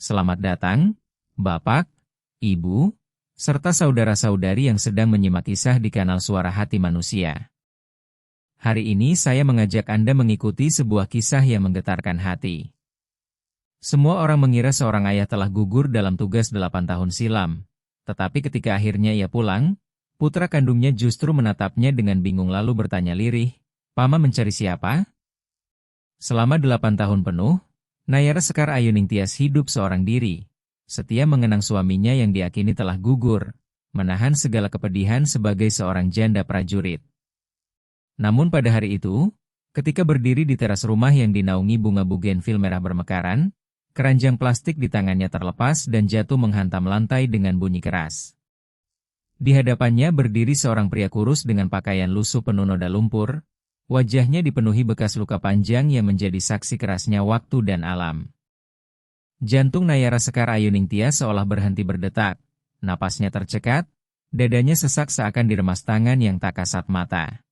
Selamat datang, Bapak, Ibu, serta saudara-saudari yang sedang menyimak kisah di kanal Suara Hati Manusia. Hari ini saya mengajak Anda mengikuti sebuah kisah yang menggetarkan hati. Semua orang mengira seorang ayah telah gugur dalam tugas 8 tahun silam. Tetapi ketika akhirnya ia pulang, putra kandungnya justru menatapnya dengan bingung lalu bertanya lirih, "Pama mencari siapa?" Selama 8 tahun penuh, Nayara Sekar Ayuningtyas hidup seorang diri, setia mengenang suaminya yang diakini telah gugur, menahan segala kepedihan sebagai seorang janda prajurit. Namun pada hari itu, ketika berdiri di teras rumah yang dinaungi bunga bugenvil merah bermekaran, keranjang plastik di tangannya terlepas dan jatuh menghantam lantai dengan bunyi keras. Di hadapannya berdiri seorang pria kurus dengan pakaian lusuh penuh noda lumpur. Wajahnya dipenuhi bekas luka panjang yang menjadi saksi kerasnya waktu dan alam. Jantung Nayara Sekar Ayuningtyas seolah berhenti berdetak, napasnya tercekat, dadanya sesak seakan diremas tangan yang tak kasat mata.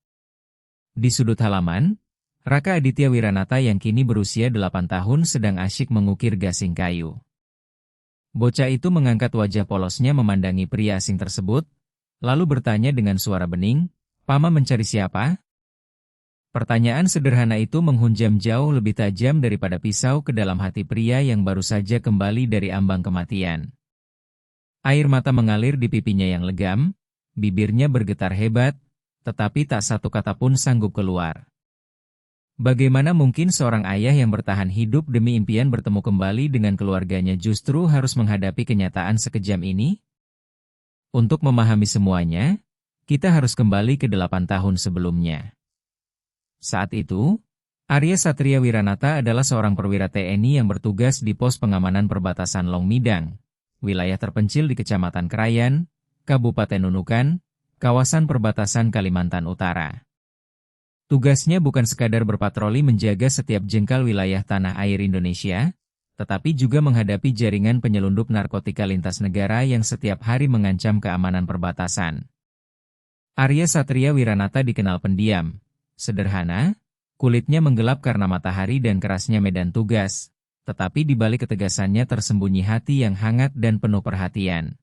Di sudut halaman, Raka Aditya Wiranata yang kini berusia 8 tahun sedang asyik mengukir gasing kayu. Bocah itu mengangkat wajah polosnya memandangi pria asing tersebut, lalu bertanya dengan suara bening, "Pama mencari siapa?" Pertanyaan sederhana itu menghunjam jauh lebih tajam daripada pisau ke dalam hati pria yang baru saja kembali dari ambang kematian. Air mata mengalir di pipinya yang legam, bibirnya bergetar hebat, tetapi tak satu kata pun sanggup keluar. Bagaimana mungkin seorang ayah yang bertahan hidup demi impian bertemu kembali dengan keluarganya justru harus menghadapi kenyataan sekejam ini? Untuk memahami semuanya, kita harus kembali ke 8 tahun sebelumnya. Saat itu, Arya Satria Wiranata adalah seorang perwira TNI yang bertugas di pos pengamanan perbatasan Long Midang, wilayah terpencil di Kecamatan Krayan, Kabupaten Nunukan, kawasan perbatasan Kalimantan Utara. Tugasnya bukan sekadar berpatroli menjaga setiap jengkal wilayah tanah air Indonesia, tetapi juga menghadapi jaringan penyelundup narkotika lintas negara yang setiap hari mengancam keamanan perbatasan. Arya Satria Wiranata dikenal pendiam, sederhana, kulitnya menggelap karena matahari dan kerasnya medan tugas, tetapi di balik ketegasannya tersembunyi hati yang hangat dan penuh perhatian.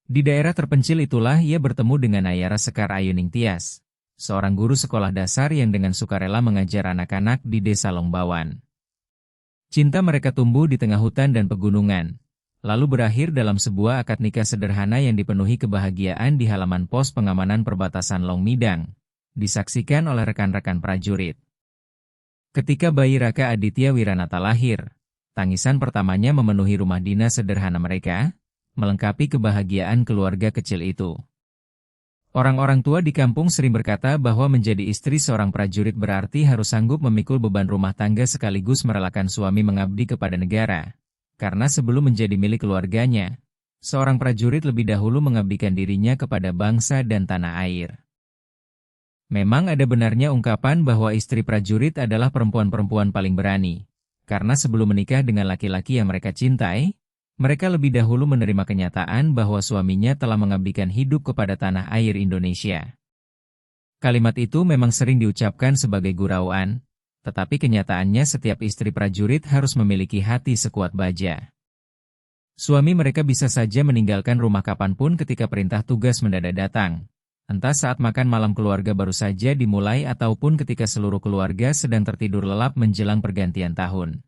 Di daerah terpencil itulah ia bertemu dengan Nayara Sekar Ayuningtyas, seorang guru sekolah dasar yang dengan sukarela mengajar anak-anak di Desa Longbawan. Cinta mereka tumbuh di tengah hutan dan pegunungan, lalu berakhir dalam sebuah akad nikah sederhana yang dipenuhi kebahagiaan di halaman pos pengamanan perbatasan Long Midang, disaksikan oleh rekan-rekan prajurit. Ketika bayi Raka Aditya Wiranata lahir, tangisan pertamanya memenuhi rumah dinas sederhana mereka, melengkapi kebahagiaan keluarga kecil itu. Orang-orang tua di kampung sering berkata bahwa menjadi istri seorang prajurit berarti harus sanggup memikul beban rumah tangga sekaligus merelakan suami mengabdi kepada negara. Karena sebelum menjadi milik keluarganya, seorang prajurit lebih dahulu mengabdikan dirinya kepada bangsa dan tanah air. Memang ada benarnya ungkapan bahwa istri prajurit adalah perempuan-perempuan paling berani, karena sebelum menikah dengan laki-laki yang mereka cintai, mereka lebih dahulu menerima kenyataan bahwa suaminya telah mengabdikan hidup kepada tanah air Indonesia. Kalimat itu memang sering diucapkan sebagai gurauan, tetapi kenyataannya setiap istri prajurit harus memiliki hati sekuat baja. Suami mereka bisa saja meninggalkan rumah kapanpun ketika perintah tugas mendadak datang. Entah saat makan malam keluarga baru saja dimulai ataupun ketika seluruh keluarga sedang tertidur lelap menjelang pergantian tahun.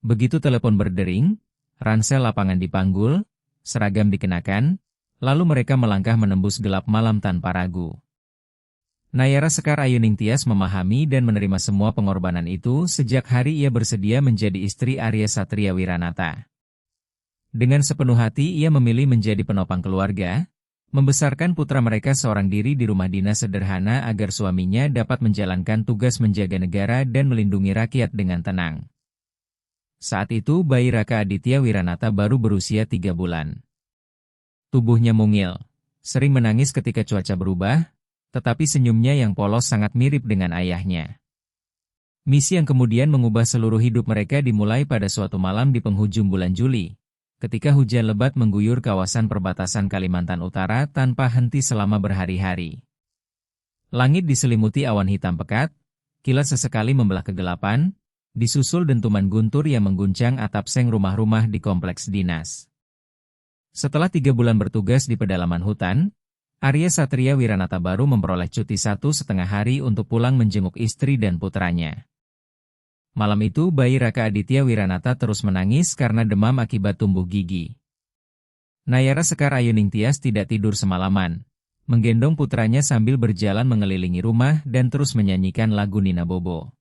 Begitu telepon berdering, ransel lapangan dipanggul, seragam dikenakan, lalu mereka melangkah menembus gelap malam tanpa ragu. Nayara Sekar Ayuningtyas memahami dan menerima semua pengorbanan itu sejak hari ia bersedia menjadi istri Arya Satria Wiranata. Dengan sepenuh hati ia memilih menjadi penopang keluarga, membesarkan putra mereka seorang diri di rumah dinas sederhana agar suaminya dapat menjalankan tugas menjaga negara dan melindungi rakyat dengan tenang. Saat itu bayi Raka Aditya Wiranata baru berusia 3 bulan. Tubuhnya mungil, sering menangis ketika cuaca berubah, tetapi senyumnya yang polos sangat mirip dengan ayahnya. Misi yang kemudian mengubah seluruh hidup mereka dimulai pada suatu malam di penghujung bulan Juli, ketika hujan lebat mengguyur kawasan perbatasan Kalimantan Utara tanpa henti selama berhari-hari. Langit diselimuti awan hitam pekat, kilat sesekali membelah kegelapan, disusul dentuman guntur yang mengguncang atap seng rumah-rumah di kompleks dinas. Setelah 3 bulan bertugas di pedalaman hutan, Arya Satria Wiranata baru memperoleh cuti 1,5 hari untuk pulang menjenguk istri dan putranya. Malam itu bayi Raka Aditya Wiranata terus menangis karena demam akibat tumbuh gigi. Nayara Sekar Ayuning Tias tidak tidur semalaman, menggendong putranya sambil berjalan mengelilingi rumah dan terus menyanyikan lagu Nina Bobo.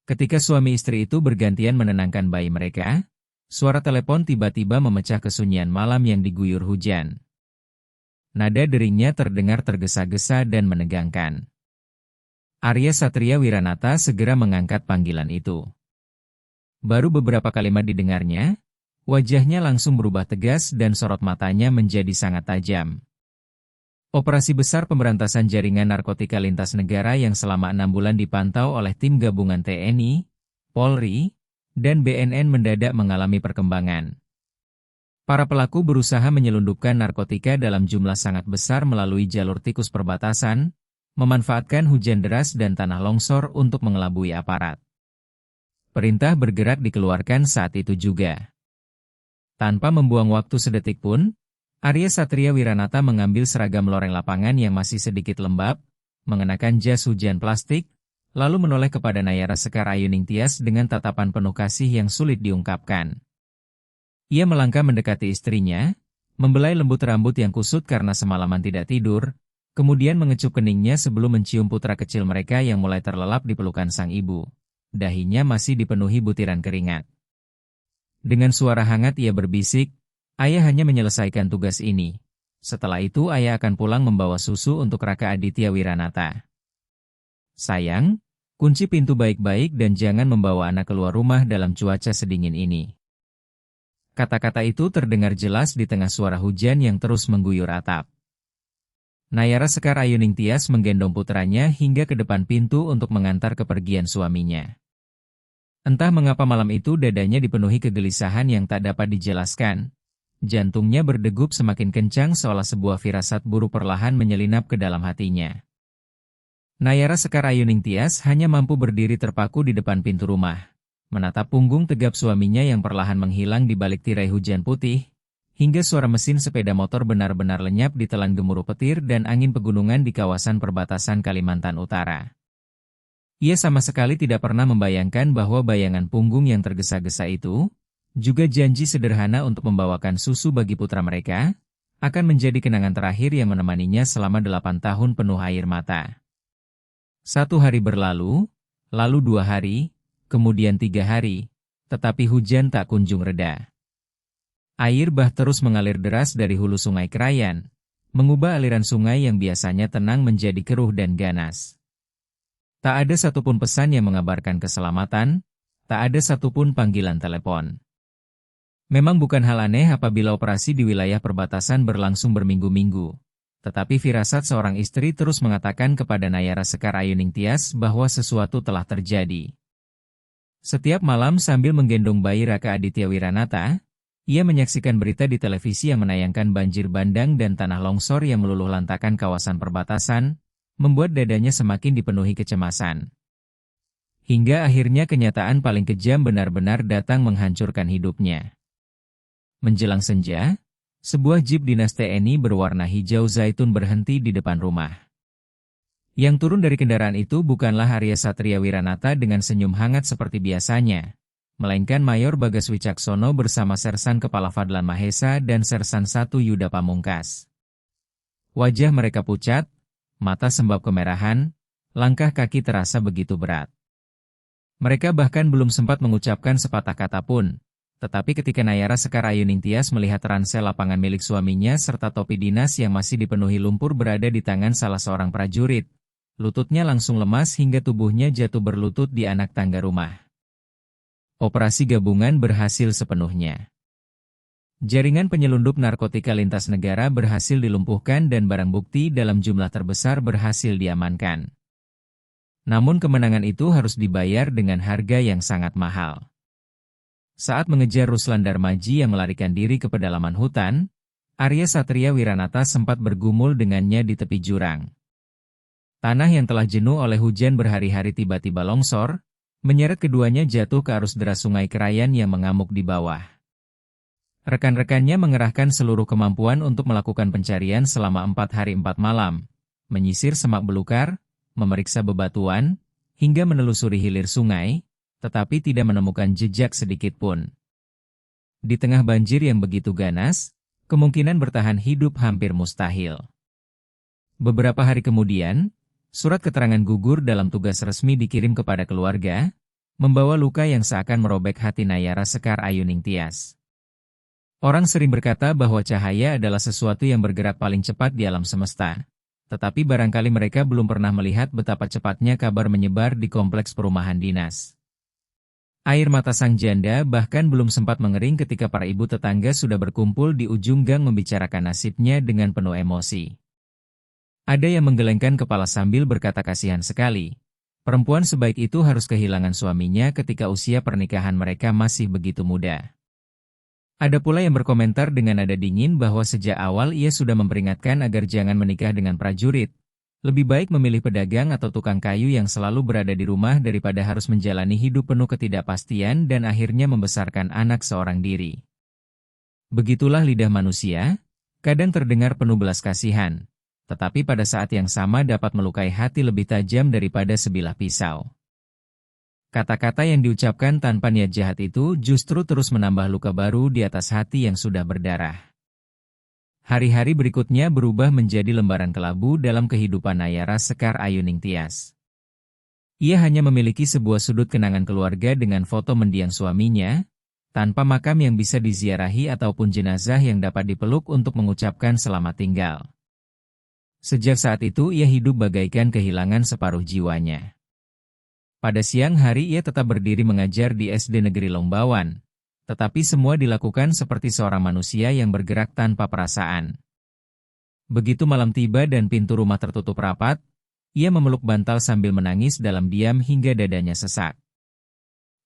Ketika suami istri itu bergantian menenangkan bayi mereka, suara telepon tiba-tiba memecah kesunyian malam yang diguyur hujan. Nada deringnya terdengar tergesa-gesa dan menegangkan. Arya Satria Wiranata segera mengangkat panggilan itu. Baru beberapa kalimat didengarnya, wajahnya langsung berubah tegas dan sorot matanya menjadi sangat tajam. Operasi besar pemberantasan jaringan narkotika lintas negara yang selama 6 bulan dipantau oleh tim gabungan TNI, Polri, dan BNN mendadak mengalami perkembangan. Para pelaku berusaha menyelundupkan narkotika dalam jumlah sangat besar melalui jalur tikus perbatasan, memanfaatkan hujan deras dan tanah longsor untuk mengelabui aparat. Perintah bergerak dikeluarkan saat itu juga. Tanpa membuang waktu sedetik pun, Arya Satria Wiranata mengambil seragam loreng lapangan yang masih sedikit lembab, mengenakan jas hujan plastik, lalu menoleh kepada Nayara Sekar Ayuning Tias dengan tatapan penuh kasih yang sulit diungkapkan. Ia melangkah mendekati istrinya, membelai lembut rambut yang kusut karena semalaman tidak tidur, kemudian mengecup keningnya sebelum mencium putra kecil mereka yang mulai terlelap di pelukan sang ibu. Dahinya masih dipenuhi butiran keringat. Dengan suara hangat ia berbisik, "Ayah hanya menyelesaikan tugas ini. Setelah itu ayah akan pulang membawa susu untuk Raka Aditya Wiranata. Sayang, kunci pintu baik-baik dan jangan membawa anak keluar rumah dalam cuaca sedingin ini." Kata-kata itu terdengar jelas di tengah suara hujan yang terus mengguyur atap. Nayara Sekar Ayuning Tias menggendong putranya hingga ke depan pintu untuk mengantar kepergian suaminya. Entah mengapa malam itu dadanya dipenuhi kegelisahan yang tak dapat dijelaskan. Jantungnya berdegup semakin kencang seolah sebuah firasat buruk perlahan menyelinap ke dalam hatinya. Nayara Sekar Ayuning Tias hanya mampu berdiri terpaku di depan pintu rumah, menatap punggung tegap suaminya yang perlahan menghilang di balik tirai hujan putih, hingga suara mesin sepeda motor benar-benar lenyap ditelan gemuruh petir dan angin pegunungan di kawasan perbatasan Kalimantan Utara. Ia sama sekali tidak pernah membayangkan bahwa bayangan punggung yang tergesa-gesa itu, juga janji sederhana untuk membawakan susu bagi putra mereka, akan menjadi kenangan terakhir yang menemaninya selama 8 tahun penuh air mata. 1 hari berlalu, lalu 2 hari, kemudian 3 hari, tetapi hujan tak kunjung reda. Air bah terus mengalir deras dari hulu sungai Krayan, mengubah aliran sungai yang biasanya tenang menjadi keruh dan ganas. Tak ada satupun pesan yang mengabarkan keselamatan, tak ada satupun panggilan telepon. Memang bukan hal aneh apabila operasi di wilayah perbatasan berlangsung berminggu-minggu, tetapi firasat seorang istri terus mengatakan kepada Nayara Sekar Ayuning Tias bahwa sesuatu telah terjadi. Setiap malam sambil menggendong bayi Raka Aditya Wiranata, ia menyaksikan berita di televisi yang menayangkan banjir bandang dan tanah longsor yang meluluh lantakan kawasan perbatasan, membuat dadanya semakin dipenuhi kecemasan. Hingga akhirnya kenyataan paling kejam benar-benar datang menghancurkan hidupnya. Menjelang senja, sebuah jeep dinas TNI berwarna hijau zaitun berhenti di depan rumah. Yang turun dari kendaraan itu bukanlah Arya Satria Wiranata dengan senyum hangat seperti biasanya, melainkan Mayor Bagas Wicaksono bersama Sersan Kepala Fadlan Mahesa dan Sersan 1 Yuda Pamungkas. Wajah mereka pucat, mata sembab kemerahan, langkah kaki terasa begitu berat. Mereka bahkan belum sempat mengucapkan sepatah kata pun, tetapi ketika Nayara Sekar Ayuning Tias melihat ransel lapangan milik suaminya serta topi dinas yang masih dipenuhi lumpur berada di tangan salah seorang prajurit, lututnya langsung lemas hingga tubuhnya jatuh berlutut di anak tangga rumah. Operasi gabungan berhasil sepenuhnya. Jaringan penyelundup narkotika lintas negara berhasil dilumpuhkan dan barang bukti dalam jumlah terbesar berhasil diamankan. Namun kemenangan itu harus dibayar dengan harga yang sangat mahal. Saat mengejar Ruslan Darmaji yang melarikan diri ke pedalaman hutan, Arya Satria Wiranata sempat bergumul dengannya di tepi jurang. Tanah yang telah jenuh oleh hujan berhari-hari tiba-tiba longsor, Menyeret keduanya jatuh ke arus deras Sungai Krayan yang mengamuk di bawah. Rekan-rekannya mengerahkan seluruh kemampuan untuk melakukan pencarian selama 4 hari 4 malam, menyisir semak belukar, memeriksa bebatuan, hingga menelusuri hilir sungai, tetapi tidak menemukan jejak sedikit pun. Di tengah banjir yang begitu ganas, kemungkinan bertahan hidup hampir mustahil. Beberapa hari kemudian, surat keterangan gugur dalam tugas resmi dikirim kepada keluarga, membawa luka yang seakan merobek hati Nayara Sekar Ayuning Tias. Orang sering berkata bahwa cahaya adalah sesuatu yang bergerak paling cepat di alam semesta. Tetapi barangkali mereka belum pernah melihat betapa cepatnya kabar menyebar di kompleks perumahan dinas. Air mata sang janda bahkan belum sempat mengering ketika para ibu tetangga sudah berkumpul di ujung gang membicarakan nasibnya dengan penuh emosi. Ada yang menggelengkan kepala sambil berkata kasihan sekali. Perempuan sebaik itu harus kehilangan suaminya ketika usia pernikahan mereka masih begitu muda. Ada pula yang berkomentar dengan nada dingin bahwa sejak awal ia sudah memperingatkan agar jangan menikah dengan prajurit. Lebih baik memilih pedagang atau tukang kayu yang selalu berada di rumah daripada harus menjalani hidup penuh ketidakpastian dan akhirnya membesarkan anak seorang diri. Begitulah lidah manusia, kadang terdengar penuh belas kasihan. Tetapi pada saat yang sama dapat melukai hati lebih tajam daripada sebilah pisau. Kata-kata yang diucapkan tanpa niat jahat itu justru terus menambah luka baru di atas hati yang sudah berdarah. Hari-hari berikutnya berubah menjadi lembaran kelabu dalam kehidupan Nayara Sekar Ayuning Tias. Ia hanya memiliki sebuah sudut kenangan keluarga dengan foto mendiang suaminya, tanpa makam yang bisa diziarahi ataupun jenazah yang dapat dipeluk untuk mengucapkan selamat tinggal. Sejak saat itu ia hidup bagaikan kehilangan separuh jiwanya. Pada siang hari ia tetap berdiri mengajar di SD Negeri Lombawan, tetapi semua dilakukan seperti seorang manusia yang bergerak tanpa perasaan. Begitu malam tiba dan pintu rumah tertutup rapat, ia memeluk bantal sambil menangis dalam diam hingga dadanya sesak.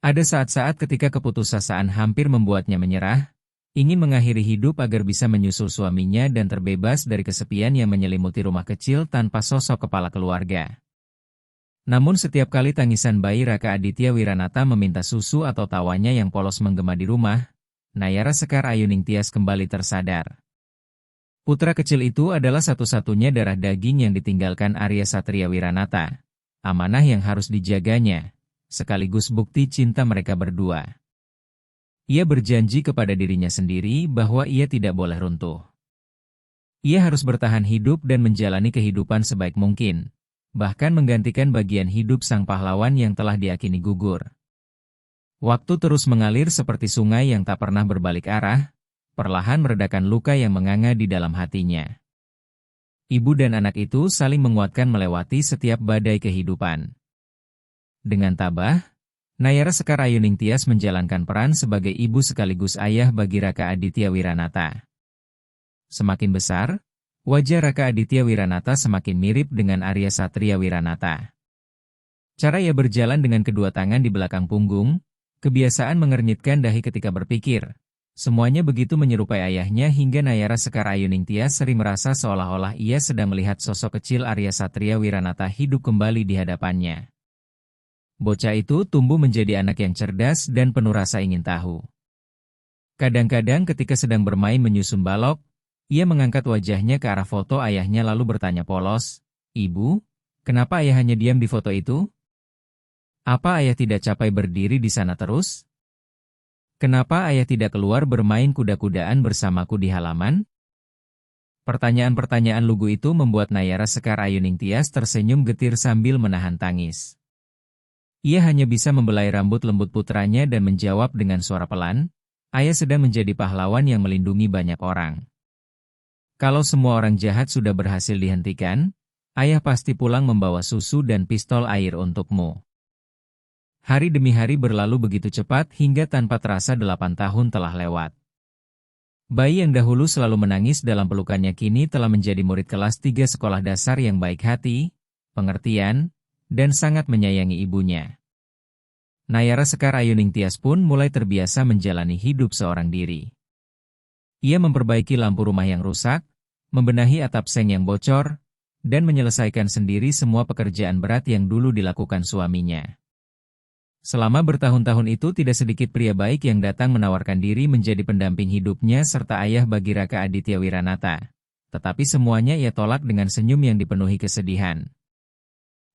Ada saat-saat ketika keputusasaan hampir membuatnya menyerah, ingin mengakhiri hidup agar bisa menyusul suaminya dan terbebas dari kesepian yang menyelimuti rumah kecil tanpa sosok kepala keluarga. Namun setiap kali tangisan bayi Raka Aditya Wiranata meminta susu atau tawanya yang polos menggema di rumah, Nayara Sekar Ayuning Tias kembali tersadar. Putra kecil itu adalah satu-satunya darah daging yang ditinggalkan Arya Satria Wiranata, amanah yang harus dijaganya, sekaligus bukti cinta mereka berdua. Ia berjanji kepada dirinya sendiri bahwa ia tidak boleh runtuh. Ia harus bertahan hidup dan menjalani kehidupan sebaik mungkin, bahkan menggantikan bagian hidup sang pahlawan yang telah diakini gugur. Waktu terus mengalir seperti sungai yang tak pernah berbalik arah, perlahan meredakan luka yang menganga di dalam hatinya. Ibu dan anak itu saling menguatkan melewati setiap badai kehidupan. Dengan tabah, Nayara Sekar Ayuning Tias menjalankan peran sebagai ibu sekaligus ayah bagi Raka Aditya Wiranata. Semakin besar, wajah Raka Aditya Wiranata semakin mirip dengan Arya Satria Wiranata. Cara ia berjalan dengan kedua tangan di belakang punggung, kebiasaan mengernyitkan dahi ketika berpikir. Semuanya begitu menyerupai ayahnya hingga Nayara Sekar Ayuning Tias sering merasa seolah-olah ia sedang melihat sosok kecil Arya Satria Wiranata hidup kembali di hadapannya. Bocah itu tumbuh menjadi anak yang cerdas dan penuh rasa ingin tahu. Kadang-kadang ketika sedang bermain menyusun balok, ia mengangkat wajahnya ke arah foto ayahnya lalu bertanya polos, "Ibu, kenapa ayah hanya diam di foto itu? Apa ayah tidak capai berdiri di sana terus? Kenapa ayah tidak keluar bermain kuda-kudaan bersamaku di halaman?" Pertanyaan-pertanyaan lugu itu membuat Nayara Sekar Ayuning Tias tersenyum getir sambil menahan tangis. Ia hanya bisa membelai rambut lembut putranya dan menjawab dengan suara pelan, "Ayah sedang menjadi pahlawan yang melindungi banyak orang. Kalau semua orang jahat sudah berhasil dihentikan, ayah pasti pulang membawa susu dan pistol air untukmu." Hari demi hari berlalu begitu cepat hingga tanpa terasa 8 tahun telah lewat. Bayi yang dahulu selalu menangis dalam pelukannya kini telah menjadi murid kelas 3 sekolah dasar yang baik hati, pengertian, dan sangat menyayangi ibunya. Nayara Sekar Ayuning Tias pun mulai terbiasa menjalani hidup seorang diri. Ia memperbaiki lampu rumah yang rusak, membenahi atap seng yang bocor, dan menyelesaikan sendiri semua pekerjaan berat yang dulu dilakukan suaminya. Selama bertahun-tahun itu tidak sedikit pria baik yang datang menawarkan diri menjadi pendamping hidupnya serta ayah bagi Raka Aditya Wiranata. Tetapi semuanya ia tolak dengan senyum yang dipenuhi kesedihan.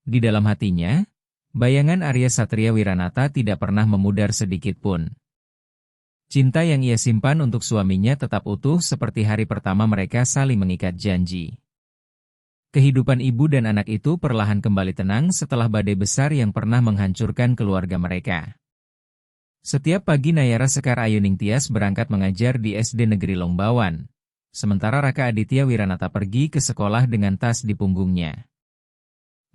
Di dalam hatinya, bayangan Arya Satria Wiranata tidak pernah memudar sedikit pun. Cinta yang ia simpan untuk suaminya tetap utuh seperti hari pertama mereka saling mengikat janji. Kehidupan ibu dan anak itu perlahan kembali tenang setelah badai besar yang pernah menghancurkan keluarga mereka. Setiap pagi Nayara Sekar Ayuning Tias berangkat mengajar di SD Negeri Longbawan, sementara Raka Aditya Wiranata pergi ke sekolah dengan tas di punggungnya.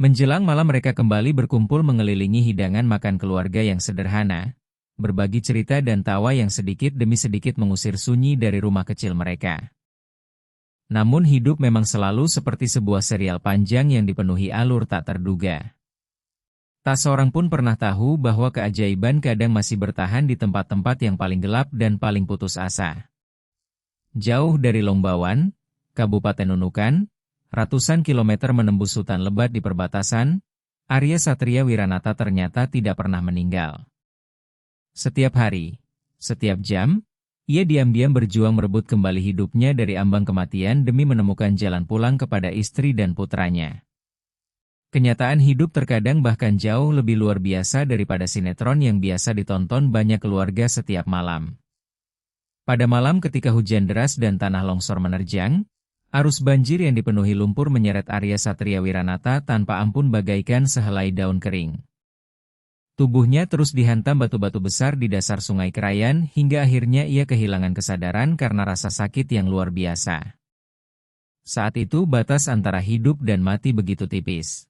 Menjelang malam mereka kembali berkumpul mengelilingi hidangan makan keluarga yang sederhana, berbagi cerita dan tawa yang sedikit demi sedikit mengusir sunyi dari rumah kecil mereka. Namun hidup memang selalu seperti sebuah serial panjang yang dipenuhi alur tak terduga. Tak seorang pun pernah tahu bahwa keajaiban kadang masih bertahan di tempat-tempat yang paling gelap dan paling putus asa. Jauh dari Longbawan, Kabupaten Nunukan, ratusan kilometer menembus hutan lebat di perbatasan, Arya Satria Wiranata ternyata tidak pernah meninggal. Setiap hari, setiap jam, ia diam-diam berjuang merebut kembali hidupnya dari ambang kematian demi menemukan jalan pulang kepada istri dan putranya. Kenyataan hidup terkadang bahkan jauh lebih luar biasa daripada sinetron yang biasa ditonton banyak keluarga setiap malam. Pada malam ketika hujan deras dan tanah longsor menerjang, arus banjir yang dipenuhi lumpur menyeret Arya Satria Wiranata tanpa ampun bagaikan sehelai daun kering. Tubuhnya terus dihantam batu-batu besar di dasar Sungai Krayan hingga akhirnya ia kehilangan kesadaran karena rasa sakit yang luar biasa. Saat itu batas antara hidup dan mati begitu tipis.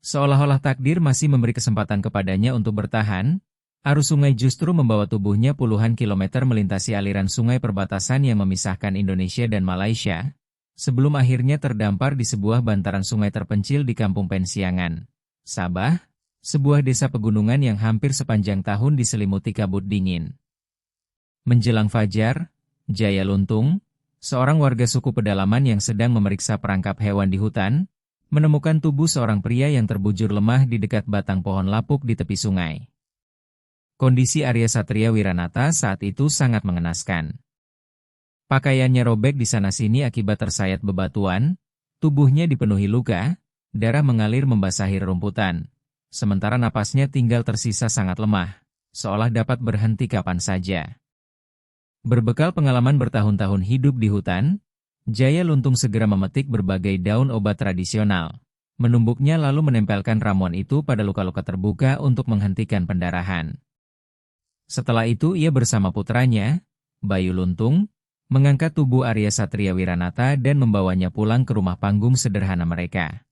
Seolah-olah takdir masih memberi kesempatan kepadanya untuk bertahan, arus sungai justru membawa tubuhnya puluhan kilometer melintasi aliran sungai perbatasan yang memisahkan Indonesia dan Malaysia, sebelum akhirnya terdampar di sebuah bantaran sungai terpencil di Kampung Pensiangan, Sabah, sebuah desa pegunungan yang hampir sepanjang tahun diselimuti kabut dingin. Menjelang fajar, Jaya Luntung, seorang warga suku pedalaman yang sedang memeriksa perangkap hewan di hutan, menemukan tubuh seorang pria yang terbujur lemah di dekat batang pohon lapuk di tepi sungai. Kondisi Arya Satria Wiranata saat itu sangat mengenaskan. Pakaiannya robek di sana-sini akibat tersayat bebatuan, tubuhnya dipenuhi luka, darah mengalir membasahi rerumputan. Sementara napasnya tinggal tersisa sangat lemah, seolah dapat berhenti kapan saja. Berbekal pengalaman bertahun-tahun hidup di hutan, Jaya Luntung segera memetik berbagai daun obat tradisional. Menumbuknya lalu menempelkan ramuan itu pada luka-luka terbuka untuk menghentikan pendarahan. Setelah itu ia bersama putranya, Bayu Luntung, mengangkat tubuh Arya Satria Wiranata dan membawanya pulang ke rumah panggung sederhana mereka.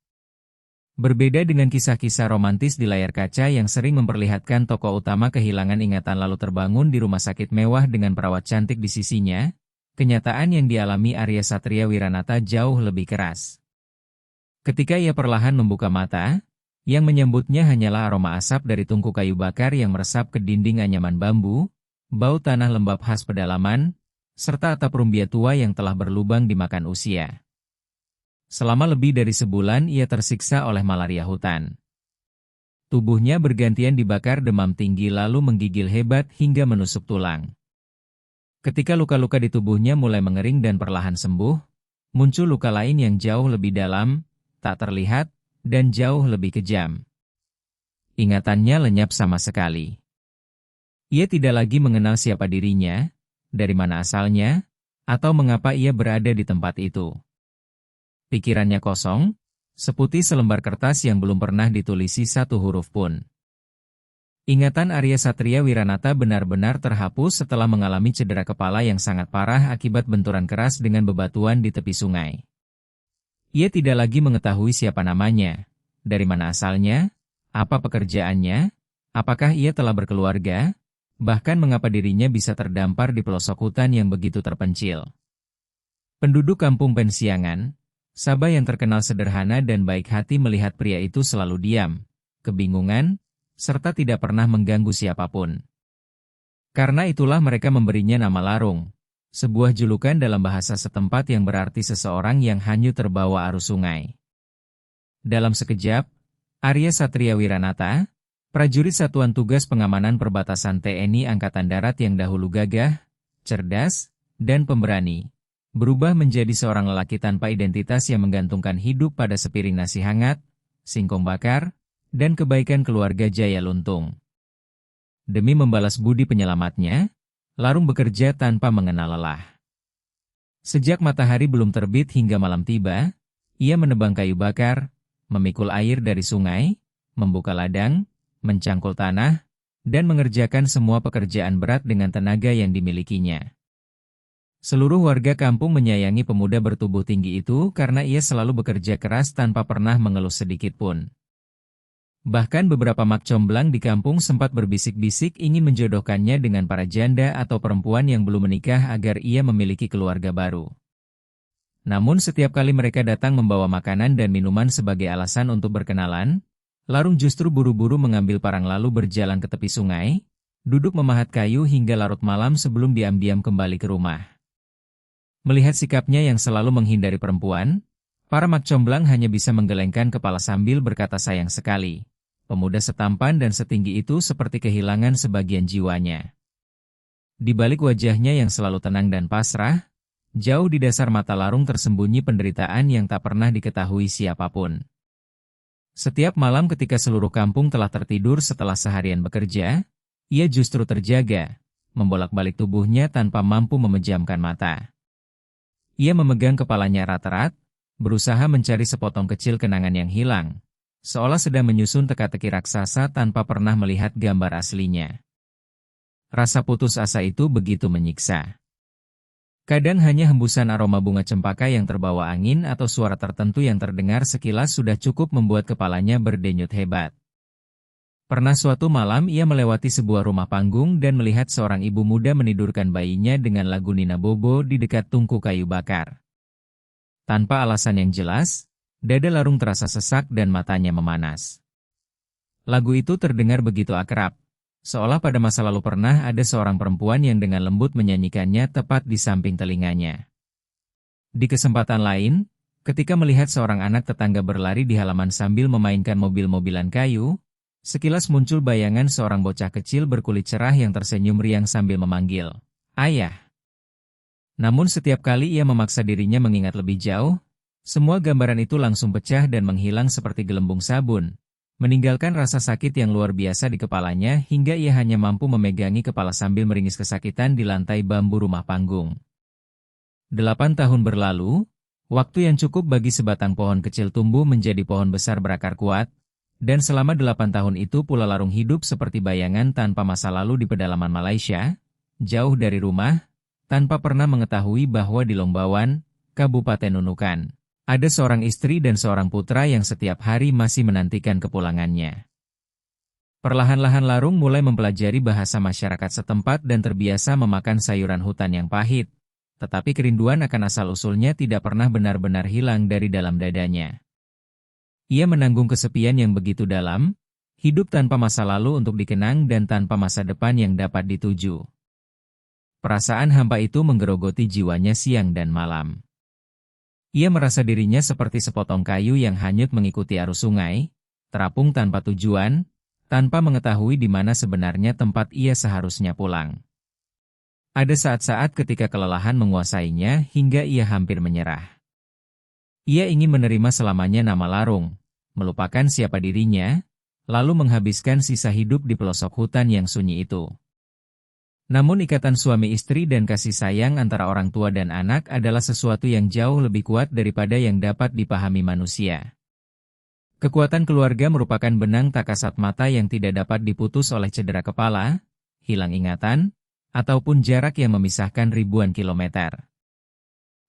Berbeda dengan kisah-kisah romantis di layar kaca yang sering memperlihatkan tokoh utama kehilangan ingatan lalu terbangun di rumah sakit mewah dengan perawat cantik di sisinya, kenyataan yang dialami Arya Satria Wiranata jauh lebih keras. Ketika ia perlahan membuka mata, yang menyambutnya hanyalah aroma asap dari tungku kayu bakar yang meresap ke dinding anyaman bambu, bau tanah lembab khas pedalaman, serta atap rumbia tua yang telah berlubang dimakan usia. Selama lebih dari sebulan ia tersiksa oleh malaria hutan. Tubuhnya bergantian dibakar demam tinggi lalu menggigil hebat hingga menusuk tulang. Ketika luka-luka di tubuhnya mulai mengering dan perlahan sembuh, muncul luka lain yang jauh lebih dalam, tak terlihat, dan jauh lebih kejam. Ingatannya lenyap sama sekali. Ia tidak lagi mengenal siapa dirinya, dari mana asalnya, atau mengapa ia berada di tempat itu. Pikirannya kosong, seputih selembar kertas yang belum pernah ditulisi satu huruf pun. Ingatan Arya Satria Wiranata benar-benar terhapus setelah mengalami cedera kepala yang sangat parah akibat benturan keras dengan bebatuan di tepi sungai. Ia tidak lagi mengetahui siapa namanya, dari mana asalnya, apa pekerjaannya, apakah ia telah berkeluarga, bahkan mengapa dirinya bisa terdampar di pelosok hutan yang begitu terpencil. Penduduk Kampung Pensiangan, Sabah yang terkenal sederhana dan baik hati melihat pria itu selalu diam, kebingungan, serta tidak pernah mengganggu siapapun. Karena itulah mereka memberinya nama Larung, sebuah julukan dalam bahasa setempat yang berarti seseorang yang hanyut terbawa arus sungai. Dalam sekejap, Arya Satria Wiranata, Prajurit Satuan Tugas Pengamanan Perbatasan TNI Angkatan Darat yang dahulu gagah, cerdas, dan pemberani, berubah menjadi seorang lelaki tanpa identitas yang menggantungkan hidup pada sepiring nasi hangat, singkong bakar, dan kebaikan keluarga Jaya Luntung. Demi membalas budi penyelamatnya, Larung bekerja tanpa mengenal lelah. Sejak matahari belum terbit hingga malam tiba, ia menebang kayu bakar, memikul air dari sungai, membuka ladang, mencangkul tanah, dan mengerjakan semua pekerjaan berat dengan tenaga yang dimilikinya. Seluruh warga kampung menyayangi pemuda bertubuh tinggi itu karena ia selalu bekerja keras tanpa pernah mengeluh sedikit pun. Bahkan beberapa mak comblang di kampung sempat berbisik-bisik ingin menjodohkannya dengan para janda atau perempuan yang belum menikah agar ia memiliki keluarga baru. Namun setiap kali mereka datang membawa makanan dan minuman sebagai alasan untuk berkenalan, Larung justru buru-buru mengambil parang lalu berjalan ke tepi sungai, duduk memahat kayu hingga larut malam sebelum diam-diam kembali ke rumah. Melihat sikapnya yang selalu menghindari perempuan, para mak comblang hanya bisa menggelengkan kepala sambil berkata sayang sekali. Pemuda setampan dan setinggi itu seperti kehilangan sebagian jiwanya. Di balik wajahnya yang selalu tenang dan pasrah, jauh di dasar mata Larung tersembunyi penderitaan yang tak pernah diketahui siapapun. Setiap malam ketika seluruh kampung telah tertidur setelah seharian bekerja, ia justru terjaga, membolak-balik tubuhnya tanpa mampu memejamkan mata. Ia memegang kepalanya erat-erat, berusaha mencari sepotong kecil kenangan yang hilang, seolah sedang menyusun teka-teki raksasa tanpa pernah melihat gambar aslinya. Rasa putus asa itu begitu menyiksa. Kadang hanya hembusan aroma bunga cempaka yang terbawa angin atau suara tertentu yang terdengar sekilas sudah cukup membuat kepalanya berdenyut hebat. Pernah suatu malam ia melewati sebuah rumah panggung dan melihat seorang ibu muda menidurkan bayinya dengan lagu Nina Bobo di dekat tungku kayu bakar. Tanpa alasan yang jelas, dada Larung terasa sesak dan matanya memanas. Lagu itu terdengar begitu akrab, seolah pada masa lalu pernah ada seorang perempuan yang dengan lembut menyanyikannya tepat di samping telinganya. Di kesempatan lain, ketika melihat seorang anak tetangga berlari di halaman sambil memainkan mobil-mobilan kayu, sekilas muncul bayangan seorang bocah kecil berkulit cerah yang tersenyum riang sambil memanggil, "Ayah." Namun setiap kali ia memaksa dirinya mengingat lebih jauh, semua gambaran itu langsung pecah dan menghilang seperti gelembung sabun, meninggalkan rasa sakit yang luar biasa di kepalanya hingga ia hanya mampu memegangi kepala sambil meringis kesakitan di lantai bambu rumah panggung. 8 tahun berlalu, waktu yang cukup bagi sebatang pohon kecil tumbuh menjadi pohon besar berakar kuat, dan selama 8 tahun itu pula Larung hidup seperti bayangan tanpa masa lalu di pedalaman Malaysia, jauh dari rumah, tanpa pernah mengetahui bahwa di Longbawan, Kabupaten Nunukan, ada seorang istri dan seorang putra yang setiap hari masih menantikan kepulangannya. Perlahan-lahan Larung mulai mempelajari bahasa masyarakat setempat dan terbiasa memakan sayuran hutan yang pahit, tetapi kerinduan akan asal-usulnya tidak pernah benar-benar hilang dari dalam dadanya. Ia menanggung kesepian yang begitu dalam, hidup tanpa masa lalu untuk dikenang dan tanpa masa depan yang dapat dituju. Perasaan hampa itu menggerogoti jiwanya siang dan malam. Ia merasa dirinya seperti sepotong kayu yang hanyut mengikuti arus sungai, terapung tanpa tujuan, tanpa mengetahui di mana sebenarnya tempat ia seharusnya pulang. Ada saat-saat ketika kelelahan menguasainya hingga ia hampir menyerah. Ia ingin menerima selamanya nama Larung, melupakan siapa dirinya, lalu menghabiskan sisa hidup di pelosok hutan yang sunyi itu. Namun ikatan suami istri dan kasih sayang antara orang tua dan anak adalah sesuatu yang jauh lebih kuat daripada yang dapat dipahami manusia. Kekuatan keluarga merupakan benang tak kasat mata yang tidak dapat diputus oleh cedera kepala, hilang ingatan, ataupun jarak yang memisahkan ribuan kilometer.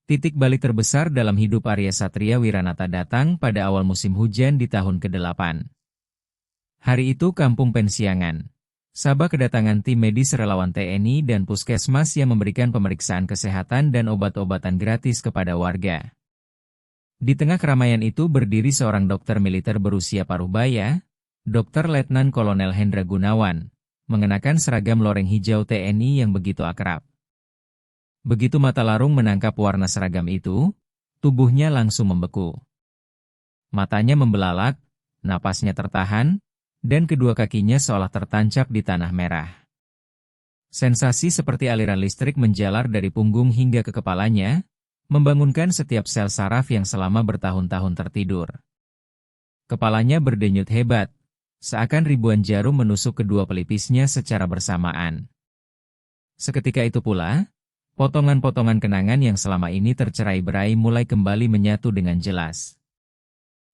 Titik balik terbesar dalam hidup Arya Satria Wiranata datang pada awal musim hujan di tahun ke-8. Hari itu kampung Pensiangan. Sabah kedatangan tim medis relawan TNI dan puskesmas yang memberikan pemeriksaan kesehatan dan obat-obatan gratis kepada warga. Di tengah keramaian itu berdiri seorang dokter militer berusia paruh baya, Dr. Letnan Kolonel Hendra Gunawan, mengenakan seragam loreng hijau TNI yang begitu akrab. Begitu mata Larung menangkap warna seragam itu, tubuhnya langsung membeku. Matanya membelalak, napasnya tertahan, dan kedua kakinya seolah tertancap di tanah merah. Sensasi seperti aliran listrik menjalar dari punggung hingga ke kepalanya, membangunkan setiap sel saraf yang selama bertahun-tahun tertidur. Kepalanya berdenyut hebat, seakan ribuan jarum menusuk kedua pelipisnya secara bersamaan. Seketika itu pula, potongan-potongan kenangan yang selama ini tercerai-berai mulai kembali menyatu dengan jelas.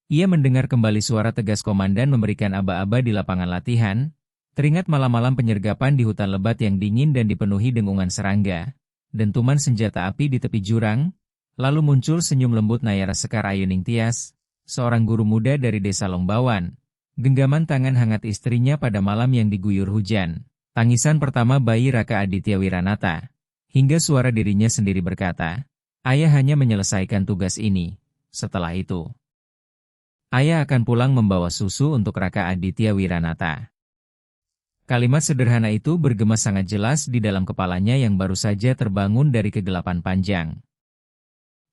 Ia mendengar kembali suara tegas komandan memberikan aba-aba di lapangan latihan, teringat malam-malam penyergapan di hutan lebat yang dingin dan dipenuhi dengungan serangga, dentuman senjata api di tepi jurang, lalu muncul senyum lembut Nayara Sekar Ayuning Tias, seorang guru muda dari desa Longbawan, genggaman tangan hangat istrinya pada malam yang diguyur hujan, tangisan pertama bayi Raka Aditya Wiranata, hingga suara dirinya sendiri berkata, "Ayah hanya menyelesaikan tugas ini, setelah itu ayah akan pulang membawa susu untuk Raka Aditya Wiranata." Kalimat sederhana itu bergema sangat jelas di dalam kepalanya yang baru saja terbangun dari kegelapan panjang.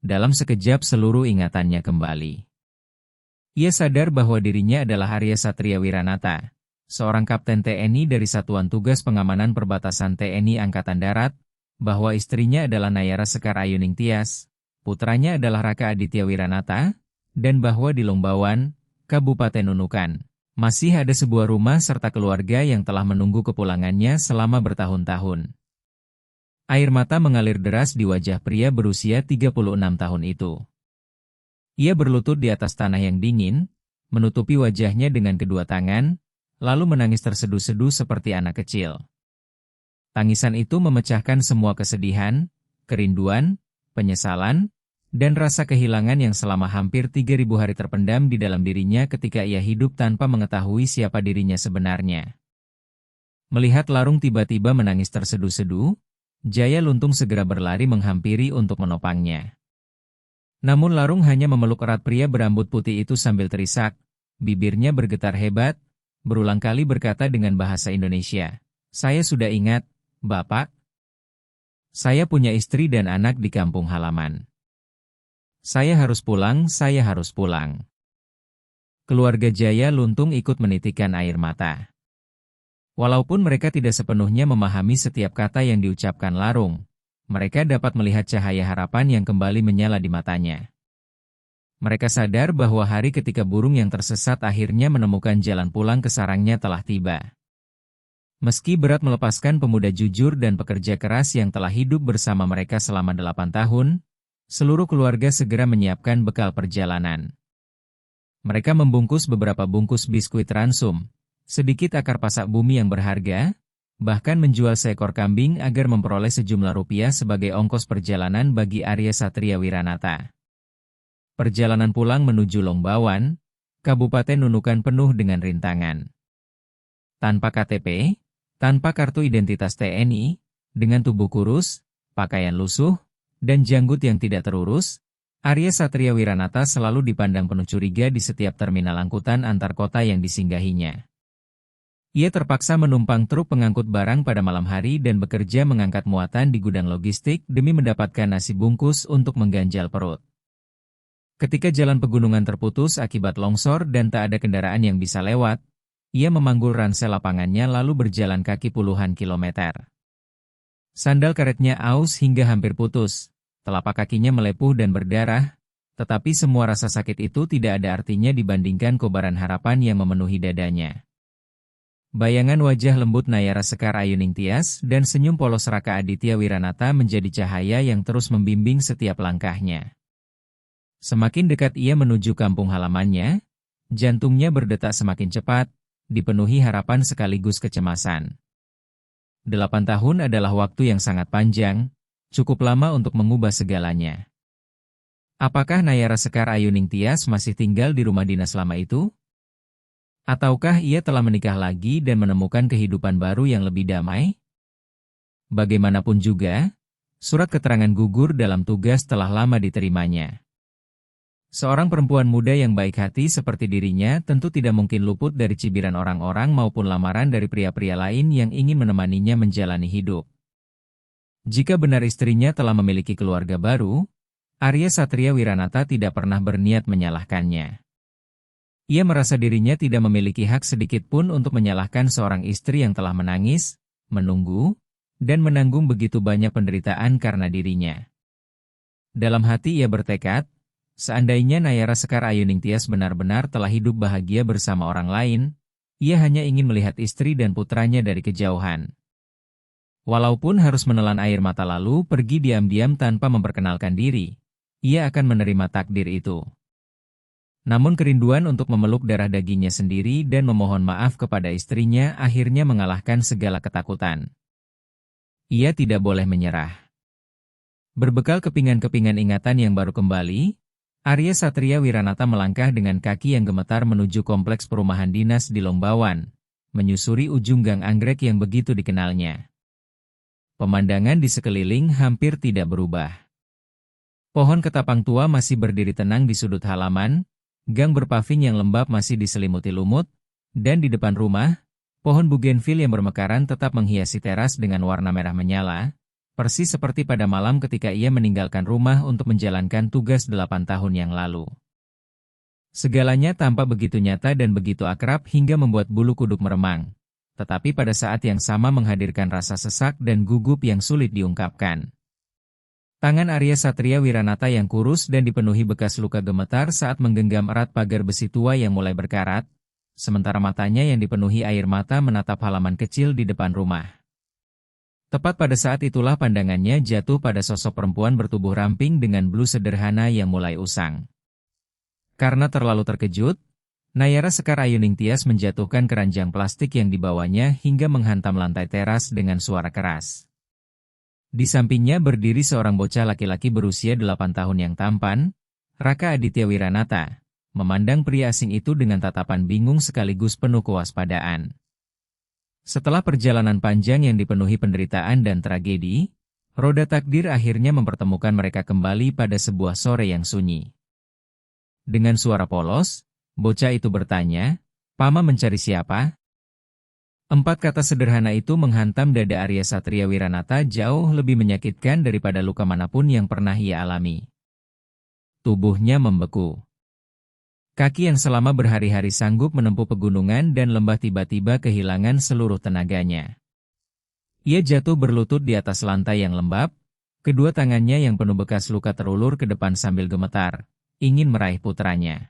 Dalam sekejap seluruh ingatannya kembali. Ia sadar bahwa dirinya adalah Arya Satria Wiranata, seorang kapten TNI dari Satuan Tugas Pengamanan Perbatasan TNI Angkatan Darat, bahwa istrinya adalah Nayara Sekar Ayuning Tias, putranya adalah Raka Aditya Wiranata, dan bahwa di Longbawan, Kabupaten Nunukan, masih ada sebuah rumah serta keluarga yang telah menunggu kepulangannya selama bertahun-tahun. Air mata mengalir deras di wajah pria berusia 36 tahun itu. Ia berlutut di atas tanah yang dingin, menutupi wajahnya dengan kedua tangan, lalu menangis terseduh-seduh seperti anak kecil. Tangisan itu memecahkan semua kesedihan, kerinduan, penyesalan, dan rasa kehilangan yang selama hampir 3.000 hari terpendam di dalam dirinya ketika ia hidup tanpa mengetahui siapa dirinya sebenarnya. Melihat Larung tiba-tiba menangis terseduh-seduh, Jaya Luntung segera berlari menghampiri untuk menopangnya. Namun Larung hanya memeluk erat pria berambut putih itu sambil terisak, bibirnya bergetar hebat, berulang kali berkata dengan bahasa Indonesia, "Saya sudah ingat, Bapak. Saya punya istri dan anak di kampung halaman. Saya harus pulang, saya harus pulang." Keluarga Jaya Luntung ikut menitikkan air mata. Walaupun mereka tidak sepenuhnya memahami setiap kata yang diucapkan Larung, mereka dapat melihat cahaya harapan yang kembali menyala di matanya. Mereka sadar bahwa hari ketika burung yang tersesat akhirnya menemukan jalan pulang ke sarangnya telah tiba. Meski berat melepaskan pemuda jujur dan pekerja keras yang telah hidup bersama mereka selama 8 tahun, seluruh keluarga segera menyiapkan bekal perjalanan. Mereka membungkus beberapa bungkus biskuit ransum, sedikit akar pasak bumi yang berharga, bahkan menjual seekor kambing agar memperoleh sejumlah rupiah sebagai ongkos perjalanan bagi Arya Satria Wiranata. Perjalanan pulang menuju Longbawan, Kabupaten Nunukan penuh dengan rintangan. Tanpa KTP, tanpa kartu identitas TNI, dengan tubuh kurus, pakaian lusuh, dan janggut yang tidak terurus, Arya Satria Wiranata selalu dipandang penuh curiga di setiap terminal angkutan antar kota yang disinggahinya. Ia terpaksa menumpang truk pengangkut barang pada malam hari dan bekerja mengangkat muatan di gudang logistik demi mendapatkan nasi bungkus untuk mengganjal perut. Ketika jalan pegunungan terputus akibat longsor dan tak ada kendaraan yang bisa lewat, ia memanggul ransel lapangannya lalu berjalan kaki puluhan kilometer. Sandal karetnya aus hingga hampir putus, telapak kakinya melepuh dan berdarah, tetapi semua rasa sakit itu tidak ada artinya dibandingkan kobaran harapan yang memenuhi dadanya. Bayangan wajah lembut Nayara Sekar Ayuning Tias dan senyum polos Raka Aditya Wiranata menjadi cahaya yang terus membimbing setiap langkahnya. Semakin dekat ia menuju kampung halamannya, jantungnya berdetak semakin cepat, dipenuhi harapan sekaligus kecemasan. 8 tahun adalah waktu yang sangat panjang, cukup lama untuk mengubah segalanya. Apakah Nayara Sekar Ayuning Tias masih tinggal di rumah dinas lama itu? Ataukah ia telah menikah lagi dan menemukan kehidupan baru yang lebih damai? Bagaimanapun juga, surat keterangan gugur dalam tugas telah lama diterimanya. Seorang perempuan muda yang baik hati seperti dirinya tentu tidak mungkin luput dari cibiran orang-orang maupun lamaran dari pria-pria lain yang ingin menemaninya menjalani hidup. Jika benar istrinya telah memiliki keluarga baru, Arya Satria Wiranata tidak pernah berniat menyalahkannya. Ia merasa dirinya tidak memiliki hak sedikit pun untuk menyalahkan seorang istri yang telah menangis, menunggu, dan menanggung begitu banyak penderitaan karena dirinya. Dalam hati ia bertekad, seandainya Nayara Sekar Ayuningtyas benar-benar telah hidup bahagia bersama orang lain, ia hanya ingin melihat istri dan putranya dari kejauhan. Walaupun harus menelan air mata lalu pergi diam-diam tanpa memperkenalkan diri, ia akan menerima takdir itu. Namun kerinduan untuk memeluk darah dagingnya sendiri dan memohon maaf kepada istrinya akhirnya mengalahkan segala ketakutan. Ia tidak boleh menyerah. Berbekal kepingan-kepingan ingatan yang baru kembali, Arya Satria Wiranata melangkah dengan kaki yang gemetar menuju kompleks perumahan dinas di Longbawan, menyusuri ujung gang anggrek yang begitu dikenalnya. Pemandangan di sekeliling hampir tidak berubah. Pohon ketapang tua masih berdiri tenang di sudut halaman, gang berpaving yang lembab masih diselimuti lumut, dan di depan rumah, pohon bugenvil yang bermekaran tetap menghiasi teras dengan warna merah menyala, persis seperti pada malam ketika ia meninggalkan rumah untuk menjalankan tugas 8 tahun yang lalu. Segalanya tampak begitu nyata dan begitu akrab hingga membuat bulu kuduk meremang. Tetapi pada saat yang sama menghadirkan rasa sesak dan gugup yang sulit diungkapkan. Tangan Arya Satria Wiranata yang kurus dan dipenuhi bekas luka gemetar saat menggenggam erat pagar besi tua yang mulai berkarat, sementara matanya yang dipenuhi air mata menatap halaman kecil di depan rumah. Tepat pada saat itulah pandangannya jatuh pada sosok perempuan bertubuh ramping dengan blus sederhana yang mulai usang. Karena terlalu terkejut, Nayara Sekar Ayuningtyas menjatuhkan keranjang plastik yang dibawanya hingga menghantam lantai teras dengan suara keras. Di sampingnya berdiri seorang bocah laki-laki berusia 8 tahun yang tampan, Raka Aditya Wiranata, memandang pria asing itu dengan tatapan bingung sekaligus penuh kewaspadaan. Setelah perjalanan panjang yang dipenuhi penderitaan dan tragedi, roda takdir akhirnya mempertemukan mereka kembali pada sebuah sore yang sunyi. Dengan suara polos, bocah itu bertanya, "Pama mencari siapa?" 4 kata sederhana itu menghantam dada Arya Satria Wiranata jauh lebih menyakitkan daripada luka manapun yang pernah ia alami. Tubuhnya membeku. Kaki yang selama berhari-hari sanggup menempuh pegunungan dan lembah tiba-tiba kehilangan seluruh tenaganya. Ia jatuh berlutut di atas lantai yang lembab, kedua tangannya yang penuh bekas luka terulur ke depan sambil gemetar, ingin meraih putranya.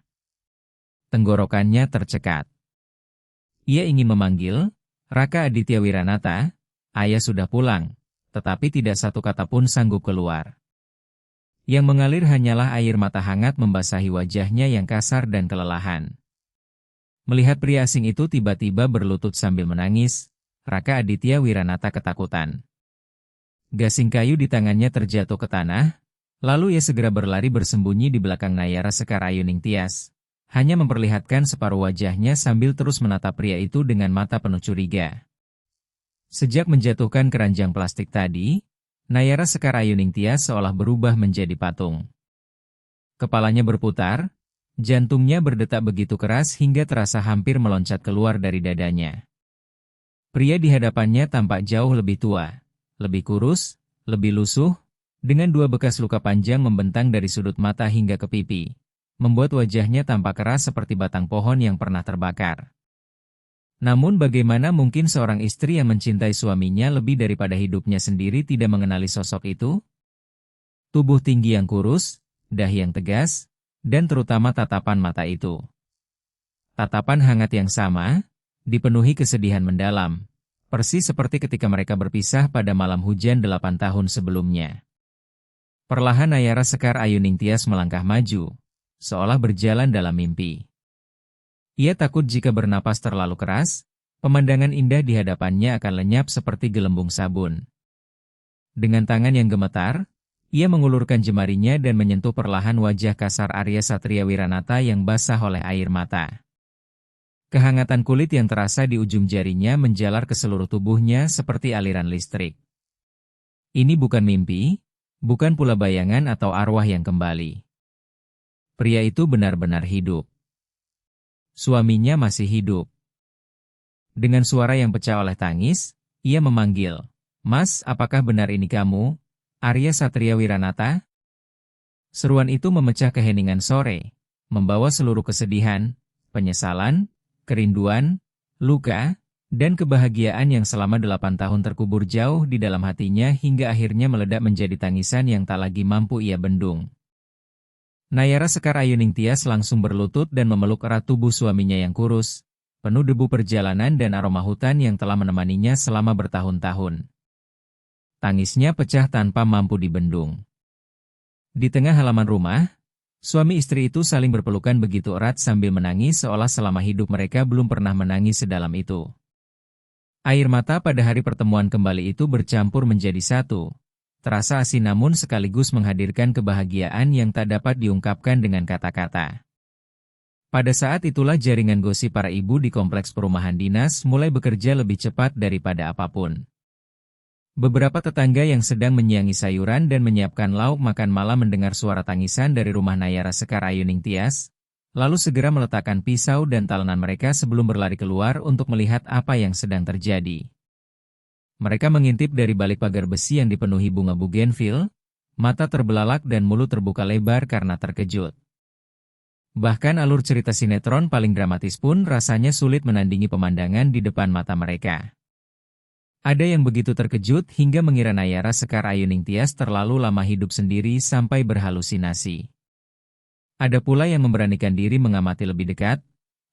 Tenggorokannya tercekat. Ia ingin memanggil, "Raka Aditya Wiranata, ayah sudah pulang," tetapi tidak satu kata pun sanggup keluar. Yang mengalir hanyalah air mata hangat membasahi wajahnya yang kasar dan kelelahan. Melihat pria asing itu tiba-tiba berlutut sambil menangis, Raka Aditya Wiranata ketakutan. Gasing kayu di tangannya terjatuh ke tanah, lalu ia segera berlari bersembunyi di belakang Nayara Sekar Ayuningtyas. Hanya memperlihatkan separuh wajahnya sambil terus menatap pria itu dengan mata penuh curiga. Sejak menjatuhkan keranjang plastik tadi, Nayara Sekar Ayuningtyas seolah berubah menjadi patung. Kepalanya berputar, jantungnya berdetak begitu keras hingga terasa hampir meloncat keluar dari dadanya. Pria di hadapannya tampak jauh lebih tua, lebih kurus, lebih lusuh, dengan 2 bekas luka panjang membentang dari sudut mata hingga ke pipi, membuat wajahnya tampak keras seperti batang pohon yang pernah terbakar. Namun bagaimana mungkin seorang istri yang mencintai suaminya lebih daripada hidupnya sendiri tidak mengenali sosok itu? Tubuh tinggi yang kurus, dahi yang tegas, dan terutama tatapan mata itu. Tatapan hangat yang sama, dipenuhi kesedihan mendalam, persis seperti ketika mereka berpisah pada malam hujan 8 tahun sebelumnya. Perlahan Nayara Sekar Ayuningtyas melangkah maju, seolah berjalan dalam mimpi. Ia takut jika bernapas terlalu keras, pemandangan indah di hadapannya akan lenyap seperti gelembung sabun. Dengan tangan yang gemetar, ia mengulurkan jemarinya dan menyentuh perlahan wajah kasar Arya Satria Wiranata yang basah oleh air mata. Kehangatan kulit yang terasa di ujung jarinya menjalar ke seluruh tubuhnya seperti aliran listrik. Ini bukan mimpi, bukan pula bayangan atau arwah yang kembali. Pria itu benar-benar hidup. Suaminya masih hidup. Dengan suara yang pecah oleh tangis, ia memanggil, "Mas, apakah benar ini kamu, Arya Satria Wiranata?" Seruan itu memecah keheningan sore, membawa seluruh kesedihan, penyesalan, kerinduan, luka, dan kebahagiaan yang selama 8 tahun terkubur jauh di dalam hatinya hingga akhirnya meledak menjadi tangisan yang tak lagi mampu ia bendung. Nayara Sekar Ayuning Tias langsung berlutut dan memeluk erat tubuh suaminya yang kurus, penuh debu perjalanan dan aroma hutan yang telah menemaninya selama bertahun-tahun. Tangisnya pecah tanpa mampu dibendung. Di tengah halaman rumah, suami istri itu saling berpelukan begitu erat sambil menangis seolah selama hidup mereka belum pernah menangis sedalam itu. Air mata pada hari pertemuan kembali itu bercampur menjadi satu. Terasa asin namun sekaligus menghadirkan kebahagiaan yang tak dapat diungkapkan dengan kata-kata. Pada saat itulah jaringan gosip para ibu di kompleks perumahan dinas mulai bekerja lebih cepat daripada apapun. Beberapa tetangga yang sedang menyiangi sayuran dan menyiapkan lauk makan malam mendengar suara tangisan dari rumah Nayara Sekar Ayuning Tias, lalu segera meletakkan pisau dan talenan mereka sebelum berlari keluar untuk melihat apa yang sedang terjadi. Mereka mengintip dari balik pagar besi yang dipenuhi bunga bugenvil, mata terbelalak dan mulut terbuka lebar karena terkejut. Bahkan alur cerita sinetron paling dramatis pun rasanya sulit menandingi pemandangan di depan mata mereka. Ada yang begitu terkejut hingga mengira Nayara Sekar Ayuning Tias terlalu lama hidup sendiri sampai berhalusinasi. Ada pula yang memberanikan diri mengamati lebih dekat,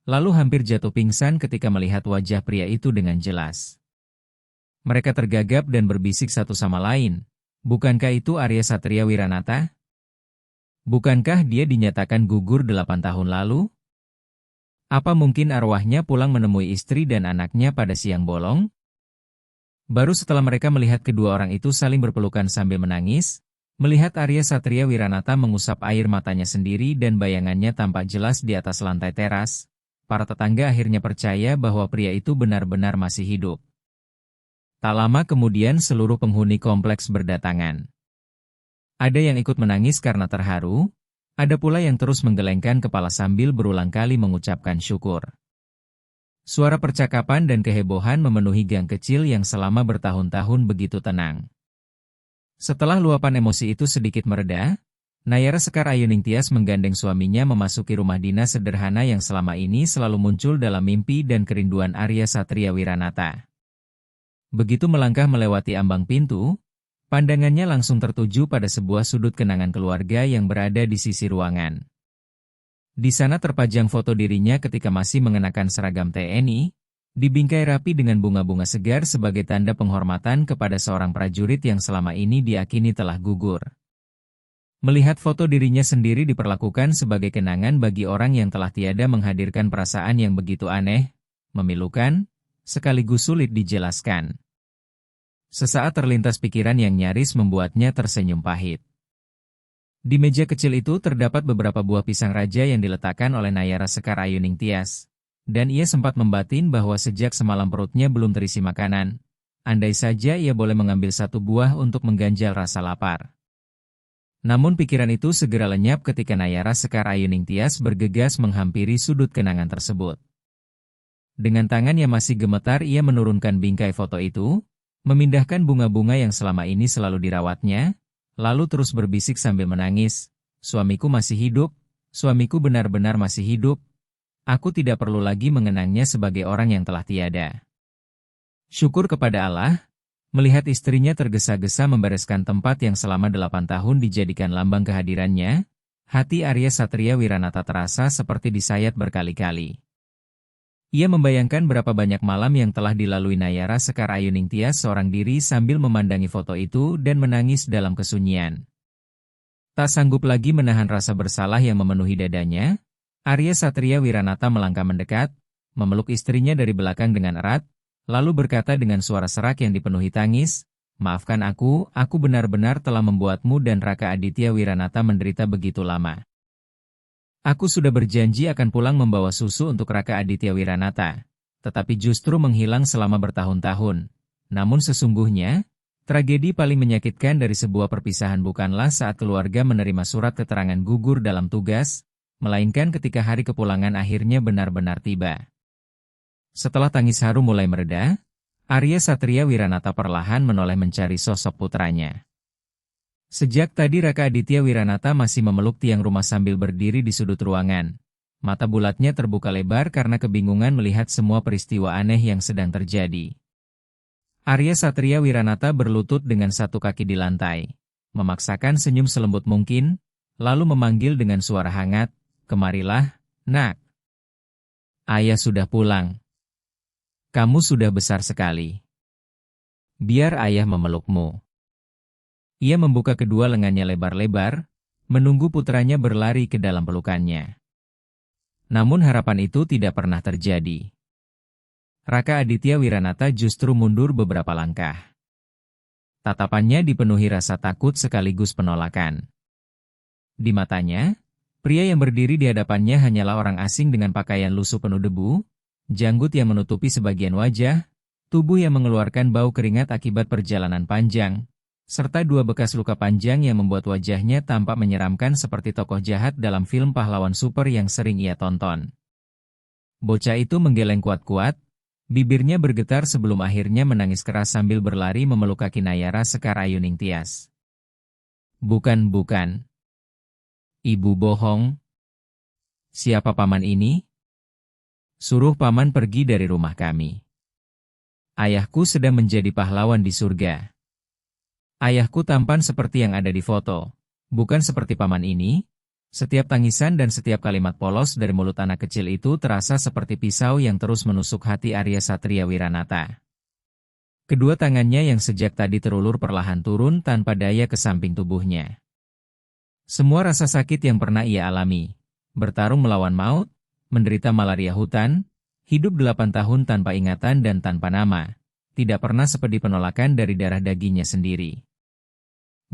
lalu hampir jatuh pingsan ketika melihat wajah pria itu dengan jelas. Mereka tergagap dan berbisik satu sama lain, bukankah itu Arya Satria Wiranata? Bukankah dia dinyatakan gugur 8 tahun lalu? Apa mungkin arwahnya pulang menemui istri dan anaknya pada siang bolong? Baru setelah mereka melihat kedua orang itu saling berpelukan sambil menangis, melihat Arya Satria Wiranata mengusap air matanya sendiri dan bayangannya tampak jelas di atas lantai teras, para tetangga akhirnya percaya bahwa pria itu benar-benar masih hidup. Tak lama kemudian seluruh penghuni kompleks berdatangan. Ada yang ikut menangis karena terharu, ada pula yang terus menggelengkan kepala sambil berulang kali mengucapkan syukur. Suara percakapan dan kehebohan memenuhi gang kecil yang selama bertahun-tahun begitu tenang. Setelah luapan emosi itu sedikit mereda, Nayara Sekar Ayuning Tias menggandeng suaminya memasuki rumah dinas sederhana yang selama ini selalu muncul dalam mimpi dan kerinduan Arya Satria Wiranata. Begitu melangkah melewati ambang pintu, pandangannya langsung tertuju pada sebuah sudut kenangan keluarga yang berada di sisi ruangan. Di sana terpajang foto dirinya ketika masih mengenakan seragam TNI, dibingkai rapi dengan bunga-bunga segar sebagai tanda penghormatan kepada seorang prajurit yang selama ini diakini telah gugur. Melihat foto dirinya sendiri diperlakukan sebagai kenangan bagi orang yang telah tiada menghadirkan perasaan yang begitu aneh, memilukan, sekaligus sulit dijelaskan. Sesaat terlintas pikiran yang nyaris membuatnya tersenyum pahit. Di meja kecil itu terdapat beberapa buah pisang raja yang diletakkan oleh Nayara Sekar Ayuning Tias. Dan ia sempat membatin bahwa sejak semalam perutnya belum terisi makanan. Andai saja ia boleh mengambil satu buah untuk mengganjal rasa lapar. Namun pikiran itu segera lenyap ketika Nayara Sekar Ayuning Tias bergegas menghampiri sudut kenangan tersebut. Dengan tangan yang masih gemetar ia menurunkan bingkai foto itu, memindahkan bunga-bunga yang selama ini selalu dirawatnya, lalu terus berbisik sambil menangis, "Suamiku masih hidup, suamiku benar-benar masih hidup. Aku tidak perlu lagi mengenangnya sebagai orang yang telah tiada." Syukur kepada Allah, melihat istrinya tergesa-gesa membereskan tempat yang selama 8 tahun dijadikan lambang kehadirannya, hati Arya Satria Wiranata terasa seperti disayat berkali-kali. Ia membayangkan berapa banyak malam yang telah dilalui Nayara Sekar Ayuning Tias seorang diri sambil memandangi foto itu dan menangis dalam kesunyian. Tak sanggup lagi menahan rasa bersalah yang memenuhi dadanya, Arya Satria Wiranata melangkah mendekat, memeluk istrinya dari belakang dengan erat, lalu berkata dengan suara serak yang dipenuhi tangis, "Maafkan aku benar-benar telah membuatmu dan Raka Aditya Wiranata menderita begitu lama. Aku sudah berjanji akan pulang membawa susu untuk Raka Aditya Wiranata, tetapi justru menghilang selama bertahun-tahun. Namun sesungguhnya, tragedi paling menyakitkan dari sebuah perpisahan bukanlah saat keluarga menerima surat keterangan gugur dalam tugas, melainkan ketika hari kepulangan akhirnya benar-benar tiba." Setelah tangis haru mulai mereda, Arya Satria Wiranata perlahan menoleh mencari sosok putranya. Sejak tadi Raka Aditya Wiranata masih memeluk tiang rumah sambil berdiri di sudut ruangan. Mata bulatnya terbuka lebar karena kebingungan melihat semua peristiwa aneh yang sedang terjadi. Arya Satria Wiranata berlutut dengan satu kaki di lantai, memaksakan senyum selembut mungkin, lalu memanggil dengan suara hangat, "Kemarilah, Nak. Ayah sudah pulang. Kamu sudah besar sekali. Biar ayah memelukmu." Ia membuka kedua lengannya lebar-lebar, menunggu putranya berlari ke dalam pelukannya. Namun harapan itu tidak pernah terjadi. Raka Aditya Wiranata justru mundur beberapa langkah. Tatapannya dipenuhi rasa takut sekaligus penolakan. Di matanya, pria yang berdiri di hadapannya hanyalah orang asing dengan pakaian lusuh penuh debu, janggut yang menutupi sebagian wajah, tubuh yang mengeluarkan bau keringat akibat perjalanan panjang, serta dua bekas luka panjang yang membuat wajahnya tampak menyeramkan seperti tokoh jahat dalam film pahlawan super yang sering ia tonton. Bocah itu menggeleng kuat-kuat, bibirnya bergetar sebelum akhirnya menangis keras sambil berlari memeluk kaki Nayara Sekar Ayuning Tias. "Bukan. Ibu bohong. Siapa paman ini? Suruh paman pergi dari rumah kami. Ayahku sedang menjadi pahlawan di surga. Ayahku tampan seperti yang ada di foto, bukan seperti paman ini." Setiap tangisan dan setiap kalimat polos dari mulut anak kecil itu terasa seperti pisau yang terus menusuk hati Arya Satria Wiranata. Kedua tangannya yang sejak tadi terulur perlahan turun tanpa daya ke samping tubuhnya. Semua rasa sakit yang pernah ia alami, bertarung melawan maut, menderita malaria hutan, hidup 8 tahun tanpa ingatan dan tanpa nama, tidak pernah sepedi penolakan dari darah dagingnya sendiri.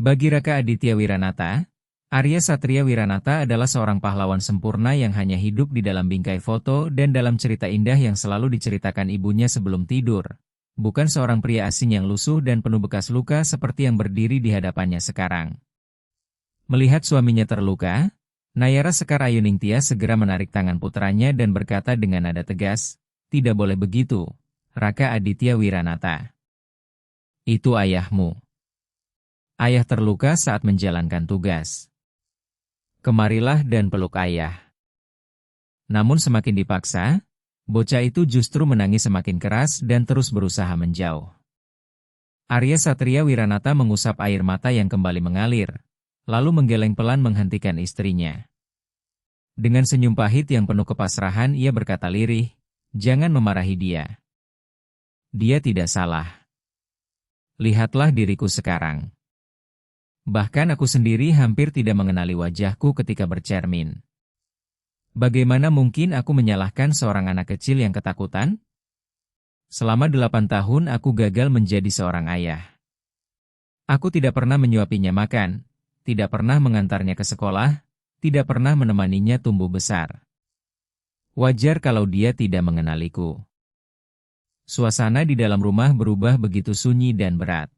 Bagi Raka Aditya Wiranata, Arya Satria Wiranata adalah seorang pahlawan sempurna yang hanya hidup di dalam bingkai foto dan dalam cerita indah yang selalu diceritakan ibunya sebelum tidur. Bukan seorang pria asing yang lusuh dan penuh bekas luka seperti yang berdiri di hadapannya sekarang. Melihat suaminya terluka, Nayara Sekar Ayuning Tias segera menarik tangan putranya dan berkata dengan nada tegas, "Tidak boleh begitu, Raka Aditya Wiranata. Itu ayahmu. Ayah terluka saat menjalankan tugas. Kemarilah dan peluk ayah." Namun semakin dipaksa, bocah itu justru menangis semakin keras dan terus berusaha menjauh. Arya Satria Wiranata mengusap air mata yang kembali mengalir, lalu menggeleng pelan menghentikan istrinya. Dengan senyum pahit yang penuh kepasrahan ia berkata lirih, "Jangan memarahi dia. Dia tidak salah. Lihatlah diriku sekarang. Bahkan aku sendiri hampir tidak mengenali wajahku ketika bercermin. Bagaimana mungkin aku menyalahkan seorang anak kecil yang ketakutan? Selama 8 tahun aku gagal menjadi seorang ayah. Aku tidak pernah menyuapinya makan, tidak pernah mengantarnya ke sekolah, tidak pernah menemaninya tumbuh besar. Wajar kalau dia tidak mengenaliku." Suasana di dalam rumah berubah begitu sunyi dan berat.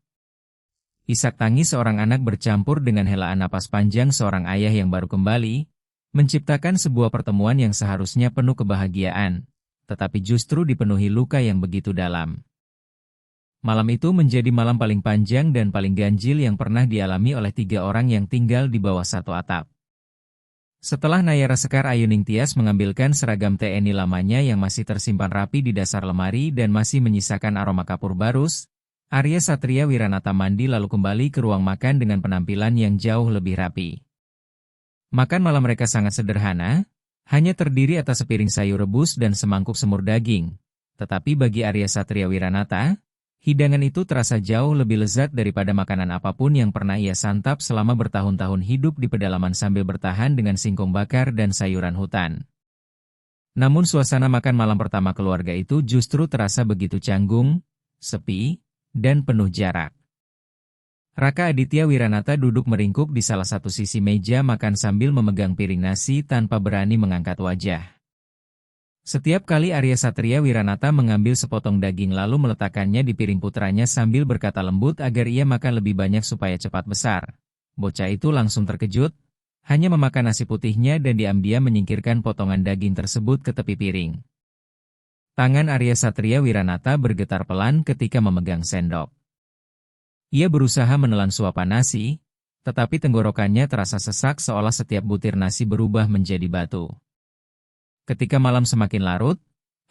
Isak tangis seorang anak bercampur dengan helaan napas panjang seorang ayah yang baru kembali, menciptakan sebuah pertemuan yang seharusnya penuh kebahagiaan, tetapi justru dipenuhi luka yang begitu dalam. Malam itu menjadi malam paling panjang dan paling ganjil yang pernah dialami oleh 3 orang yang tinggal di bawah satu atap. Setelah Nayara Sekar Ayuning Tias mengambilkan seragam TNI lamanya yang masih tersimpan rapi di dasar lemari dan masih menyisakan aroma kapur barus, Arya Satria Wiranata mandi lalu kembali ke ruang makan dengan penampilan yang jauh lebih rapi. Makan malam mereka sangat sederhana, hanya terdiri atas sepiring sayur rebus dan semangkuk semur daging. Tetapi bagi Arya Satria Wiranata, hidangan itu terasa jauh lebih lezat daripada makanan apapun yang pernah ia santap selama bertahun-tahun hidup di pedalaman sambil bertahan dengan singkong bakar dan sayuran hutan. Namun suasana makan malam pertama keluarga itu justru terasa begitu canggung, sepi, dan penuh jarak. Raka Aditya Wiranata duduk meringkuk di salah satu sisi meja makan sambil memegang piring nasi tanpa berani mengangkat wajah. Setiap kali Arya Satria Wiranata mengambil sepotong daging lalu meletakkannya di piring putranya sambil berkata lembut agar ia makan lebih banyak supaya cepat besar, bocah itu langsung terkejut, hanya memakan nasi putihnya dan diam-diam menyingkirkan potongan daging tersebut ke tepi piring. Tangan Arya Satria Wiranata bergetar pelan ketika memegang sendok. Ia berusaha menelan suapan nasi, tetapi tenggorokannya terasa sesak seolah setiap butir nasi berubah menjadi batu. Ketika malam semakin larut,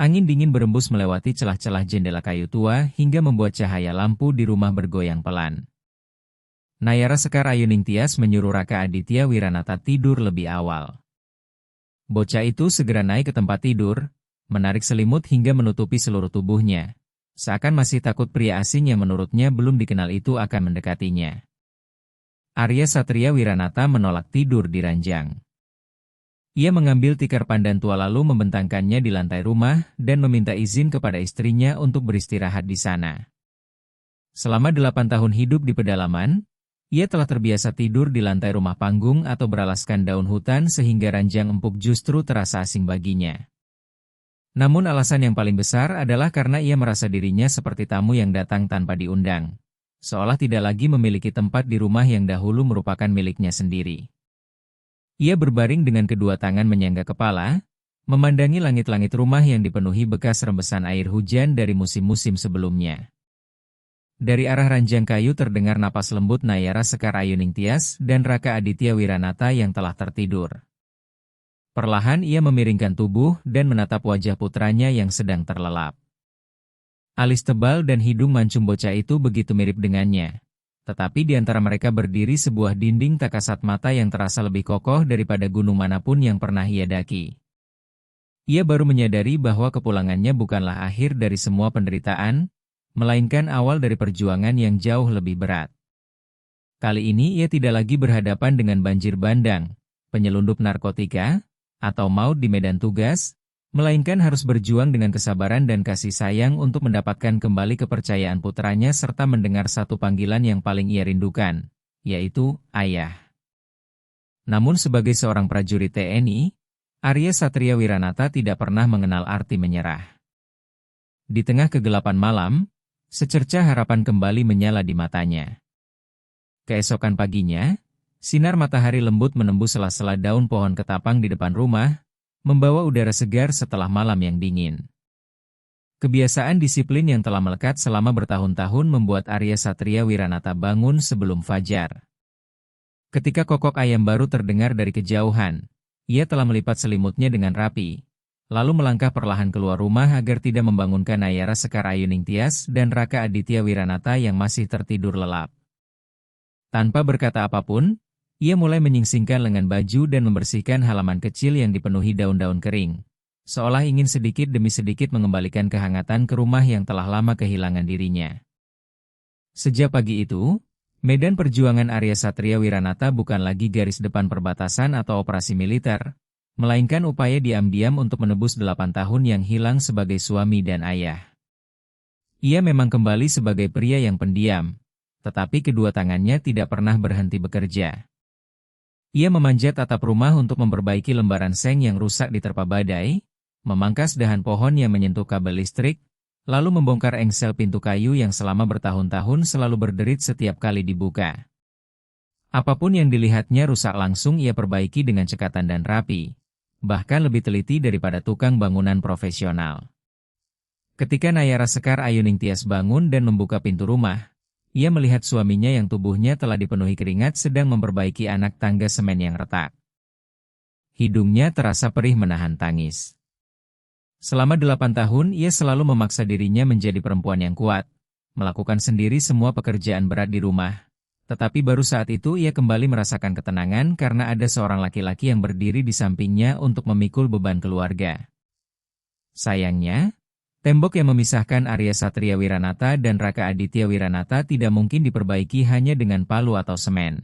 angin dingin berembus melewati celah-celah jendela kayu tua hingga membuat cahaya lampu di rumah bergoyang pelan. Nayara Sekar Ayuning Tias menyuruh Raka Aditya Wiranata tidur lebih awal. Bocah itu segera naik ke tempat tidur, menarik selimut hingga menutupi seluruh tubuhnya. Seakan masih takut pria asing yang menurutnya belum dikenal itu akan mendekatinya. Arya Satria Wiranata menolak tidur di ranjang. Ia mengambil tikar pandan tua lalu membentangkannya di lantai rumah dan meminta izin kepada istrinya untuk beristirahat di sana. Selama 8 tahun hidup di pedalaman, ia telah terbiasa tidur di lantai rumah panggung atau beralaskan daun hutan sehingga ranjang empuk justru terasa asing baginya. Namun alasan yang paling besar adalah karena ia merasa dirinya seperti tamu yang datang tanpa diundang. Seolah tidak lagi memiliki tempat di rumah yang dahulu merupakan miliknya sendiri. Ia berbaring dengan kedua tangan menyangga kepala, memandangi langit-langit rumah yang dipenuhi bekas rembesan air hujan dari musim-musim sebelumnya. Dari arah ranjang kayu terdengar napas lembut Nayara Sekar Ayuning Tias dan Raka Aditya Wiranata yang telah tertidur. Perlahan ia memiringkan tubuh dan menatap wajah putranya yang sedang terlelap. Alis tebal dan hidung mancung bocah itu begitu mirip dengannya. Tetapi di antara mereka berdiri sebuah dinding tak kasat mata yang terasa lebih kokoh daripada gunung manapun yang pernah ia daki. Ia baru menyadari bahwa kepulangannya bukanlah akhir dari semua penderitaan, melainkan awal dari perjuangan yang jauh lebih berat. Kali ini ia tidak lagi berhadapan dengan banjir bandang, penyelundup narkotika, atau maut di medan tugas, melainkan harus berjuang dengan kesabaran dan kasih sayang untuk mendapatkan kembali kepercayaan putranya serta mendengar satu panggilan yang paling ia rindukan, yaitu ayah. Namun sebagai seorang prajurit TNI, Arya Satria Wiranata tidak pernah mengenal arti menyerah. Di tengah kegelapan malam, secercah harapan kembali menyala di matanya. Keesokan paginya, sinar matahari lembut menembus sela-sela daun pohon ketapang di depan rumah, membawa udara segar setelah malam yang dingin. Kebiasaan disiplin yang telah melekat selama bertahun-tahun membuat Arya Satria Wiranata bangun sebelum fajar. Ketika kokok ayam baru terdengar dari kejauhan, ia telah melipat selimutnya dengan rapi, lalu melangkah perlahan keluar rumah agar tidak membangunkan Nayara Sekar Ayuning Tias dan Raka Aditya Wiranata yang masih tertidur lelap. Tanpa berkata apapun, ia mulai menyingsingkan lengan baju dan membersihkan halaman kecil yang dipenuhi daun-daun kering, seolah ingin sedikit demi sedikit mengembalikan kehangatan ke rumah yang telah lama kehilangan dirinya. Sejak pagi itu, medan perjuangan Arya Satria Wiranata bukan lagi garis depan perbatasan atau operasi militer, melainkan upaya diam-diam untuk menebus 8 tahun yang hilang sebagai suami dan ayah. Ia memang kembali sebagai pria yang pendiam, tetapi kedua tangannya tidak pernah berhenti bekerja. Ia memanjat atap rumah untuk memperbaiki lembaran seng yang rusak diterpa badai, memangkas dahan pohon yang menyentuh kabel listrik, lalu membongkar engsel pintu kayu yang selama bertahun-tahun selalu berderit setiap kali dibuka. Apapun yang dilihatnya rusak langsung ia perbaiki dengan cekatan dan rapi, bahkan lebih teliti daripada tukang bangunan profesional. Ketika Nayara Sekar Ayuning Tias bangun dan membuka pintu rumah, ia melihat suaminya yang tubuhnya telah dipenuhi keringat sedang memperbaiki anak tangga semen yang retak. Hidungnya terasa perih menahan tangis. Selama 8 tahun ia selalu memaksa dirinya menjadi perempuan yang kuat, melakukan sendiri semua pekerjaan berat di rumah. Tetapi baru saat itu ia kembali merasakan ketenangan karena ada seorang laki-laki yang berdiri di sampingnya untuk memikul beban keluarga. Sayangnya, tembok yang memisahkan Arya Satria Wiranata dan Raka Aditya Wiranata tidak mungkin diperbaiki hanya dengan palu atau semen.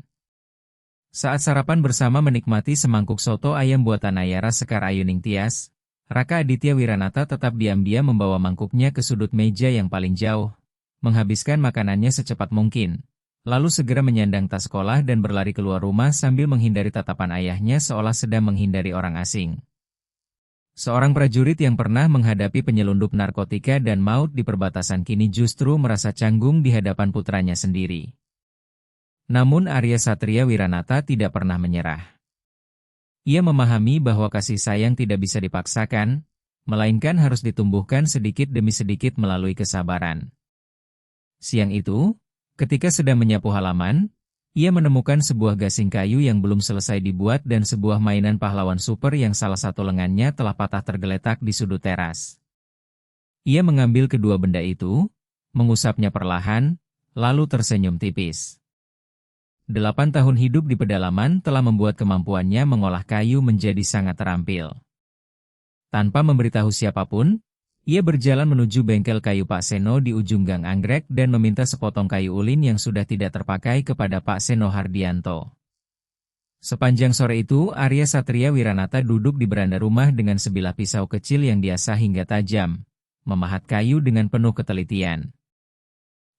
Saat sarapan bersama menikmati semangkuk soto ayam buatan Nayara Sekar Ayuning Tias, Raka Aditya Wiranata tetap diam-diam membawa mangkuknya ke sudut meja yang paling jauh, menghabiskan makanannya secepat mungkin, lalu segera menyandang tas sekolah dan berlari keluar rumah sambil menghindari tatapan ayahnya seolah sedang menghindari orang asing. Seorang prajurit yang pernah menghadapi penyelundup narkotika dan maut di perbatasan kini justru merasa canggung di hadapan putranya sendiri. Namun Arya Satria Wiranata tidak pernah menyerah. Ia memahami bahwa kasih sayang tidak bisa dipaksakan, melainkan harus ditumbuhkan sedikit demi sedikit melalui kesabaran. Siang itu, ketika sedang menyapu halaman, Ia menemukan sebuah gasing kayu yang belum selesai dibuat dan sebuah mainan pahlawan super yang salah satu lengannya telah patah tergeletak di sudut teras. Ia mengambil kedua benda itu, mengusapnya perlahan, lalu tersenyum tipis. 8 tahun hidup di pedalaman telah membuat kemampuannya mengolah kayu menjadi sangat terampil. Tanpa memberitahu siapapun, ia berjalan menuju bengkel kayu Pak Seno di ujung Gang Anggrek dan meminta sepotong kayu ulin yang sudah tidak terpakai kepada Pak Seno Hardianto. Sepanjang sore itu, Arya Satria Wiranata duduk di beranda rumah dengan sebilah pisau kecil yang diasah hingga tajam, memahat kayu dengan penuh ketelitian.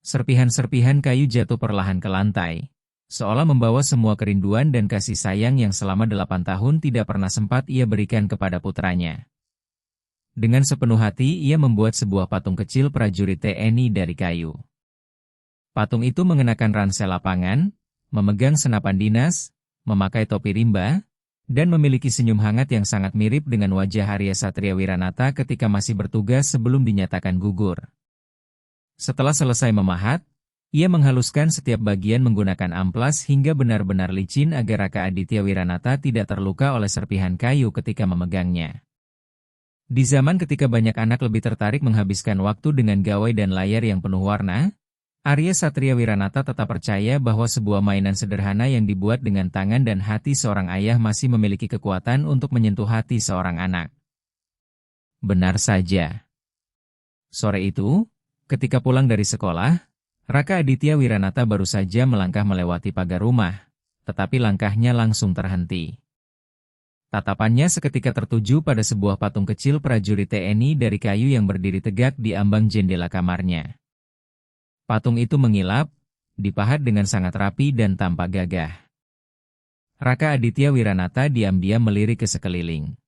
Serpihan-serpihan kayu jatuh perlahan ke lantai, seolah membawa semua kerinduan dan kasih sayang yang selama 8 tahun tidak pernah sempat ia berikan kepada putranya. Dengan sepenuh hati ia membuat sebuah patung kecil prajurit TNI dari kayu. Patung itu mengenakan ransel lapangan, memegang senapan dinas, memakai topi rimba, dan memiliki senyum hangat yang sangat mirip dengan wajah Arya Satria Wiranata ketika masih bertugas sebelum dinyatakan gugur. Setelah selesai memahat, ia menghaluskan setiap bagian menggunakan amplas hingga benar-benar licin agar Raka Aditya Wiranata tidak terluka oleh serpihan kayu ketika memegangnya. Di zaman ketika banyak anak lebih tertarik menghabiskan waktu dengan gawai dan layar yang penuh warna, Arya Satria Wiranata tetap percaya bahwa sebuah mainan sederhana yang dibuat dengan tangan dan hati seorang ayah masih memiliki kekuatan untuk menyentuh hati seorang anak. Benar saja. Sore itu, ketika pulang dari sekolah, Raka Aditya Wiranata baru saja melangkah melewati pagar rumah, tetapi langkahnya langsung terhenti. Tatapannya seketika tertuju pada sebuah patung kecil prajurit TNI dari kayu yang berdiri tegak di ambang jendela kamarnya. Patung itu mengilap, dipahat dengan sangat rapi dan tampak gagah. Raka Aditya Wiranata diam-diam melirik ke sekeliling.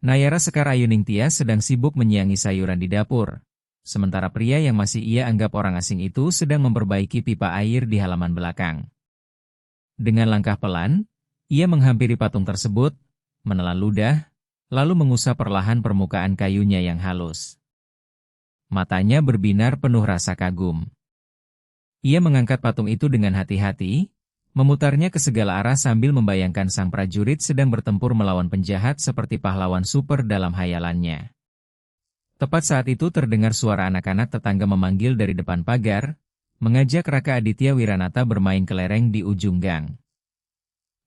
Nayara Sekar Ayuning Tias sedang sibuk menyiangi sayuran di dapur, sementara pria yang masih ia anggap orang asing itu sedang memperbaiki pipa air di halaman belakang. Dengan langkah pelan, ia menghampiri patung tersebut, menelan ludah, lalu mengusap perlahan permukaan kayunya yang halus. Matanya berbinar penuh rasa kagum. Ia mengangkat patung itu dengan hati-hati, memutarnya ke segala arah sambil membayangkan sang prajurit sedang bertempur melawan penjahat seperti pahlawan super dalam hayalannya. Tepat saat itu terdengar suara anak-anak tetangga memanggil dari depan pagar, mengajak Raka Aditya Wiranata bermain kelereng di ujung gang.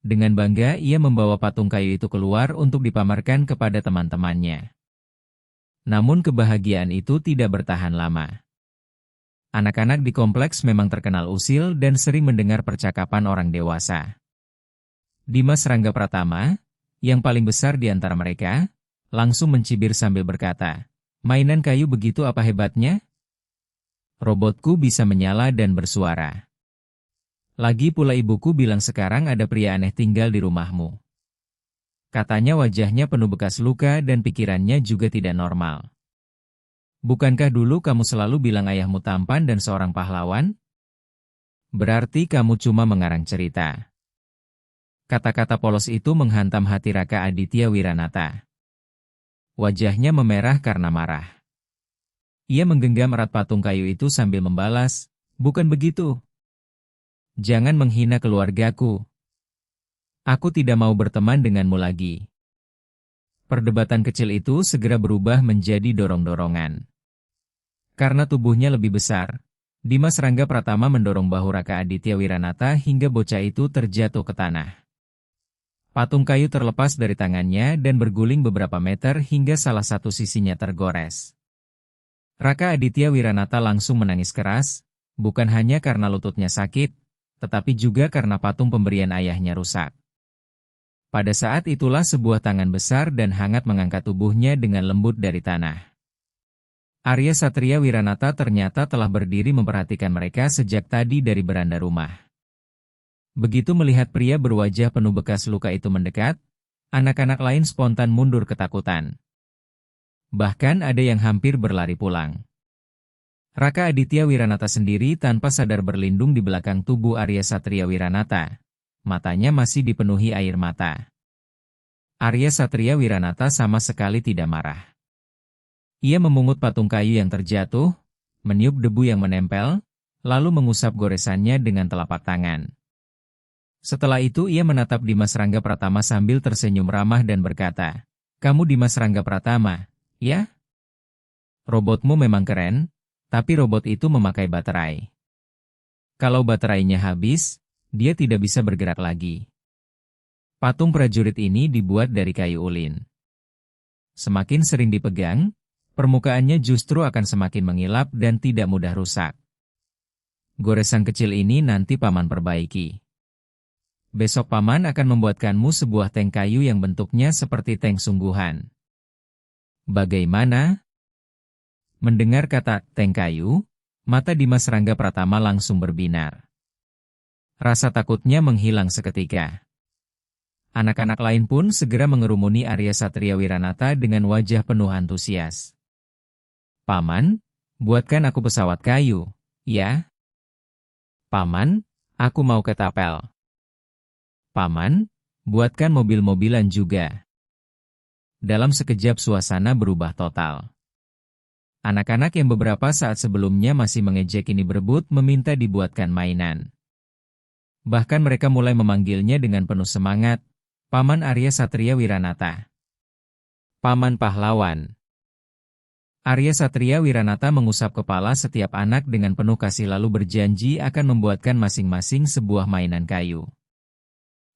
Dengan bangga ia membawa patung kayu itu keluar untuk dipamerkan kepada teman-temannya. Namun kebahagiaan itu tidak bertahan lama. Anak-anak di kompleks memang terkenal usil dan sering mendengar percakapan orang dewasa. Dimas Rangga Pratama, yang paling besar di antara mereka, langsung mencibir sambil berkata, "Mainan kayu begitu apa hebatnya? Robotku bisa menyala dan bersuara. Lagi pula ibuku bilang sekarang ada pria aneh tinggal di rumahmu. Katanya wajahnya penuh bekas luka dan pikirannya juga tidak normal. Bukankah dulu kamu selalu bilang ayahmu tampan dan seorang pahlawan? Berarti kamu cuma mengarang cerita." Kata-kata polos itu menghantam hati Raka Aditya Wiranata. Wajahnya memerah karena marah. Ia menggenggam erat patung kayu itu sambil membalas, "Bukan begitu. Jangan menghina keluargaku. Aku tidak mau berteman denganmu lagi." Perdebatan kecil itu segera berubah menjadi dorong-dorongan. Karena tubuhnya lebih besar, Dimas Rangga Pratama mendorong bahu Raka Aditya Wiranata hingga bocah itu terjatuh ke tanah. Patung kayu terlepas dari tangannya dan berguling beberapa meter hingga salah satu sisinya tergores. Raka Aditya Wiranata langsung menangis keras, bukan hanya karena lututnya sakit, tetapi juga karena patung pemberian ayahnya rusak. Pada saat itulah sebuah tangan besar dan hangat mengangkat tubuhnya dengan lembut dari tanah. Arya Satria Wiranata ternyata telah berdiri memperhatikan mereka sejak tadi dari beranda rumah. Begitu melihat pria berwajah penuh bekas luka itu mendekat, anak-anak lain spontan mundur ketakutan. Bahkan ada yang hampir berlari pulang. Raka Aditya Wiranata sendiri tanpa sadar berlindung di belakang tubuh Arya Satria Wiranata. Matanya masih dipenuhi air mata. Arya Satria Wiranata sama sekali tidak marah. Ia memungut patung kayu yang terjatuh, meniup debu yang menempel, lalu mengusap goresannya dengan telapak tangan. Setelah itu ia menatap Dimas Rangga Pratama sambil tersenyum ramah dan berkata, "Kamu Dimas Rangga Pratama, ya? Robotmu memang keren, tapi robot itu memakai baterai. Kalau baterainya habis, dia tidak bisa bergerak lagi." Patung prajurit ini dibuat dari kayu ulin. Semakin sering dipegang, permukaannya justru akan semakin mengilap dan tidak mudah rusak. Goresan kecil ini nanti Paman perbaiki. Besok Paman akan membuatkanmu sebuah tank kayu yang bentuknya seperti tank sungguhan. Bagaimana? Mendengar kata tank kayu, mata Dimas Rangga Pratama langsung berbinar. Rasa takutnya menghilang seketika. Anak-anak lain pun segera mengerumuni Arya Satria Wiranata dengan wajah penuh antusias. "Paman, buatkan aku pesawat kayu, ya? Paman, aku mau ketapel. Paman, buatkan mobil-mobilan juga." Dalam sekejap suasana berubah total. Anak-anak yang beberapa saat sebelumnya masih mengejek ini berebut meminta dibuatkan mainan. Bahkan mereka mulai memanggilnya dengan penuh semangat, "Paman Arya Satria Wiranata. Paman pahlawan." Arya Satria Wiranata mengusap kepala setiap anak dengan penuh kasih lalu berjanji akan membuatkan masing-masing sebuah mainan kayu.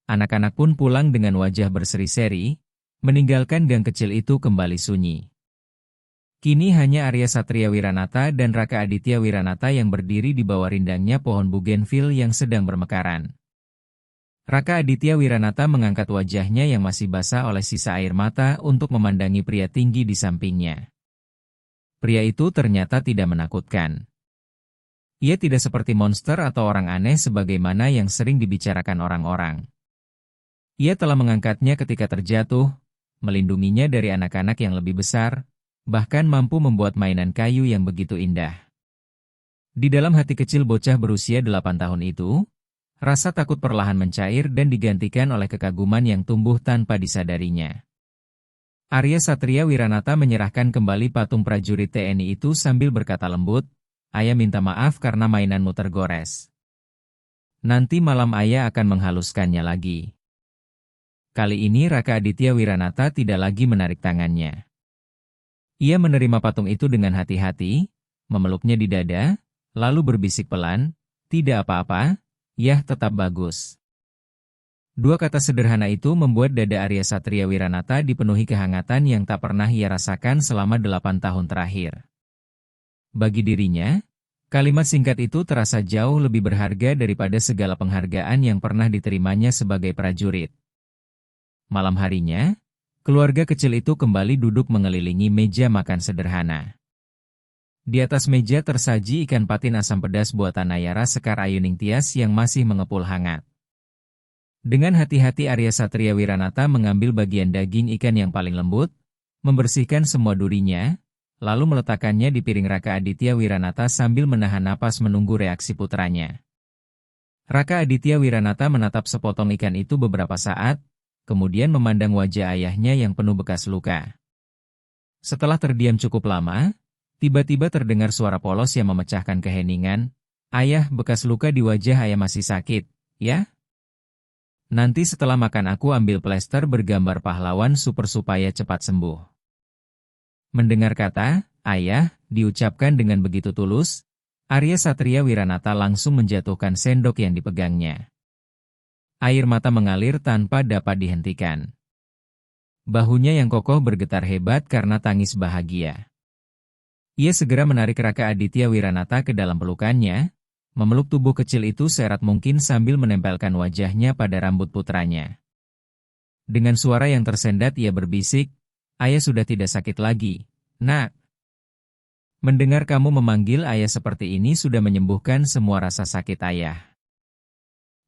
Anak-anak pun pulang dengan wajah berseri-seri, meninggalkan gang kecil itu kembali sunyi. Kini hanya Arya Satria Wiranata dan Raka Aditya Wiranata yang berdiri di bawah rindangnya pohon bugenvil yang sedang bermekaran. Raka Aditya Wiranata mengangkat wajahnya yang masih basah oleh sisa air mata untuk memandangi pria tinggi di sampingnya. Pria itu ternyata tidak menakutkan. Ia tidak seperti monster atau orang aneh sebagaimana yang sering dibicarakan orang-orang. Ia telah mengangkatnya ketika terjatuh, melindunginya dari anak-anak yang lebih besar, bahkan mampu membuat mainan kayu yang begitu indah. Di dalam hati kecil bocah berusia 8 tahun itu, rasa takut perlahan mencair dan digantikan oleh kekaguman yang tumbuh tanpa disadarinya. Arya Satria Wiranata menyerahkan kembali patung prajurit TNI itu sambil berkata lembut, "Ayah minta maaf karena mainanmu tergores. Nanti malam ayah akan menghaluskannya lagi." Kali ini Raka Aditya Wiranata tidak lagi menarik tangannya. Ia menerima patung itu dengan hati-hati, memeluknya di dada, lalu berbisik pelan, "Tidak apa-apa, yah tetap bagus." Dua kata sederhana itu membuat dada Arya Satria Wiranata dipenuhi kehangatan yang tak pernah ia rasakan selama 8 tahun terakhir. Bagi dirinya, kalimat singkat itu terasa jauh lebih berharga daripada segala penghargaan yang pernah diterimanya sebagai prajurit. Malam harinya, keluarga kecil itu kembali duduk mengelilingi meja makan sederhana. Di atas meja tersaji ikan patin asam pedas buatan Nayara Sekar Ayuning Tias yang masih mengepul hangat. Dengan hati-hati Arya Satria Wiranata mengambil bagian daging ikan yang paling lembut, membersihkan semua durinya, lalu meletakkannya di piring Raka Aditya Wiranata sambil menahan napas menunggu reaksi putranya. Raka Aditya Wiranata menatap sepotong ikan itu beberapa saat, kemudian memandang wajah ayahnya yang penuh bekas luka. Setelah terdiam cukup lama, tiba-tiba terdengar suara polos yang memecahkan keheningan, "Ayah, bekas luka di wajah ayah masih sakit, ya? Nanti setelah makan aku ambil plester bergambar pahlawan super supaya cepat sembuh." Mendengar kata, "ayah," diucapkan dengan begitu tulus, Arya Satria Wiranata langsung menjatuhkan sendok yang dipegangnya. Air mata mengalir tanpa dapat dihentikan. Bahunya yang kokoh bergetar hebat karena tangis bahagia. Ia segera menarik Raka Aditya Wiranata ke dalam pelukannya, memeluk tubuh kecil itu seerat mungkin sambil menempelkan wajahnya pada rambut putranya. Dengan suara yang tersendat ia berbisik, "Ayah sudah tidak sakit lagi, Nak. Mendengar kamu memanggil ayah seperti ini sudah menyembuhkan semua rasa sakit ayah."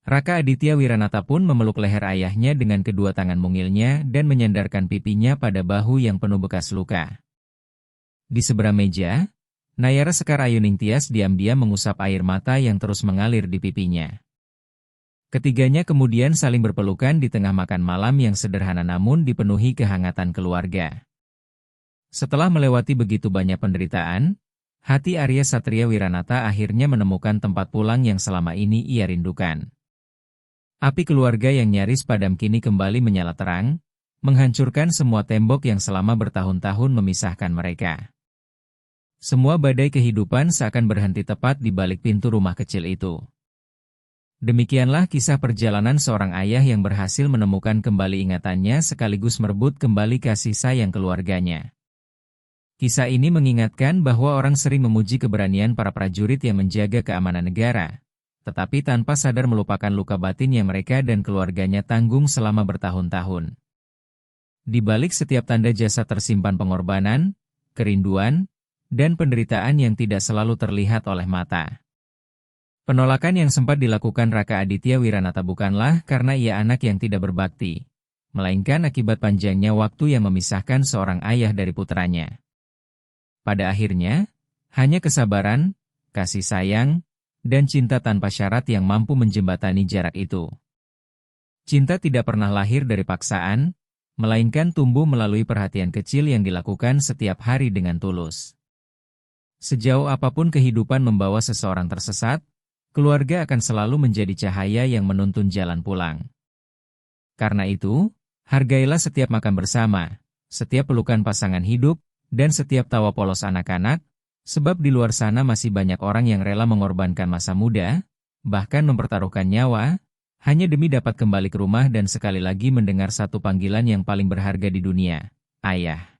Raka Aditya Wiranata pun memeluk leher ayahnya dengan kedua tangan mungilnya dan menyandarkan pipinya pada bahu yang penuh bekas luka. Di seberang meja, Nayara Sekar Ayuning Tias diam-diam mengusap air mata yang terus mengalir di pipinya. Ketiganya kemudian saling berpelukan di tengah makan malam yang sederhana namun dipenuhi kehangatan keluarga. Setelah melewati begitu banyak penderitaan, hati Arya Satria Wiranata akhirnya menemukan tempat pulang yang selama ini ia rindukan. Api keluarga yang nyaris padam kini kembali menyala terang, menghancurkan semua tembok yang selama bertahun-tahun memisahkan mereka. Semua badai kehidupan seakan berhenti tepat di balik pintu rumah kecil itu. Demikianlah kisah perjalanan seorang ayah yang berhasil menemukan kembali ingatannya sekaligus merebut kembali kasih sayang keluarganya. Kisah ini mengingatkan bahwa orang sering memuji keberanian para prajurit yang menjaga keamanan negara, tetapi tanpa sadar melupakan luka batin yang mereka dan keluarganya tanggung selama bertahun-tahun. Di balik setiap tanda jasa tersimpan pengorbanan, kerinduan, dan penderitaan yang tidak selalu terlihat oleh mata. Penolakan yang sempat dilakukan Raka Aditya Wiranata bukanlah karena ia anak yang tidak berbakti, melainkan akibat panjangnya waktu yang memisahkan seorang ayah dari putranya. Pada akhirnya, hanya kesabaran, kasih sayang, dan cinta tanpa syarat yang mampu menjembatani jarak itu. Cinta tidak pernah lahir dari paksaan, melainkan tumbuh melalui perhatian kecil yang dilakukan setiap hari dengan tulus. Sejauh apapun kehidupan membawa seseorang tersesat, keluarga akan selalu menjadi cahaya yang menuntun jalan pulang. Karena itu, hargailah setiap makan bersama, setiap pelukan pasangan hidup, dan setiap tawa polos anak-anak, sebab di luar sana masih banyak orang yang rela mengorbankan masa muda, bahkan mempertaruhkan nyawa, hanya demi dapat kembali ke rumah dan sekali lagi mendengar satu panggilan yang paling berharga di dunia, Ayah.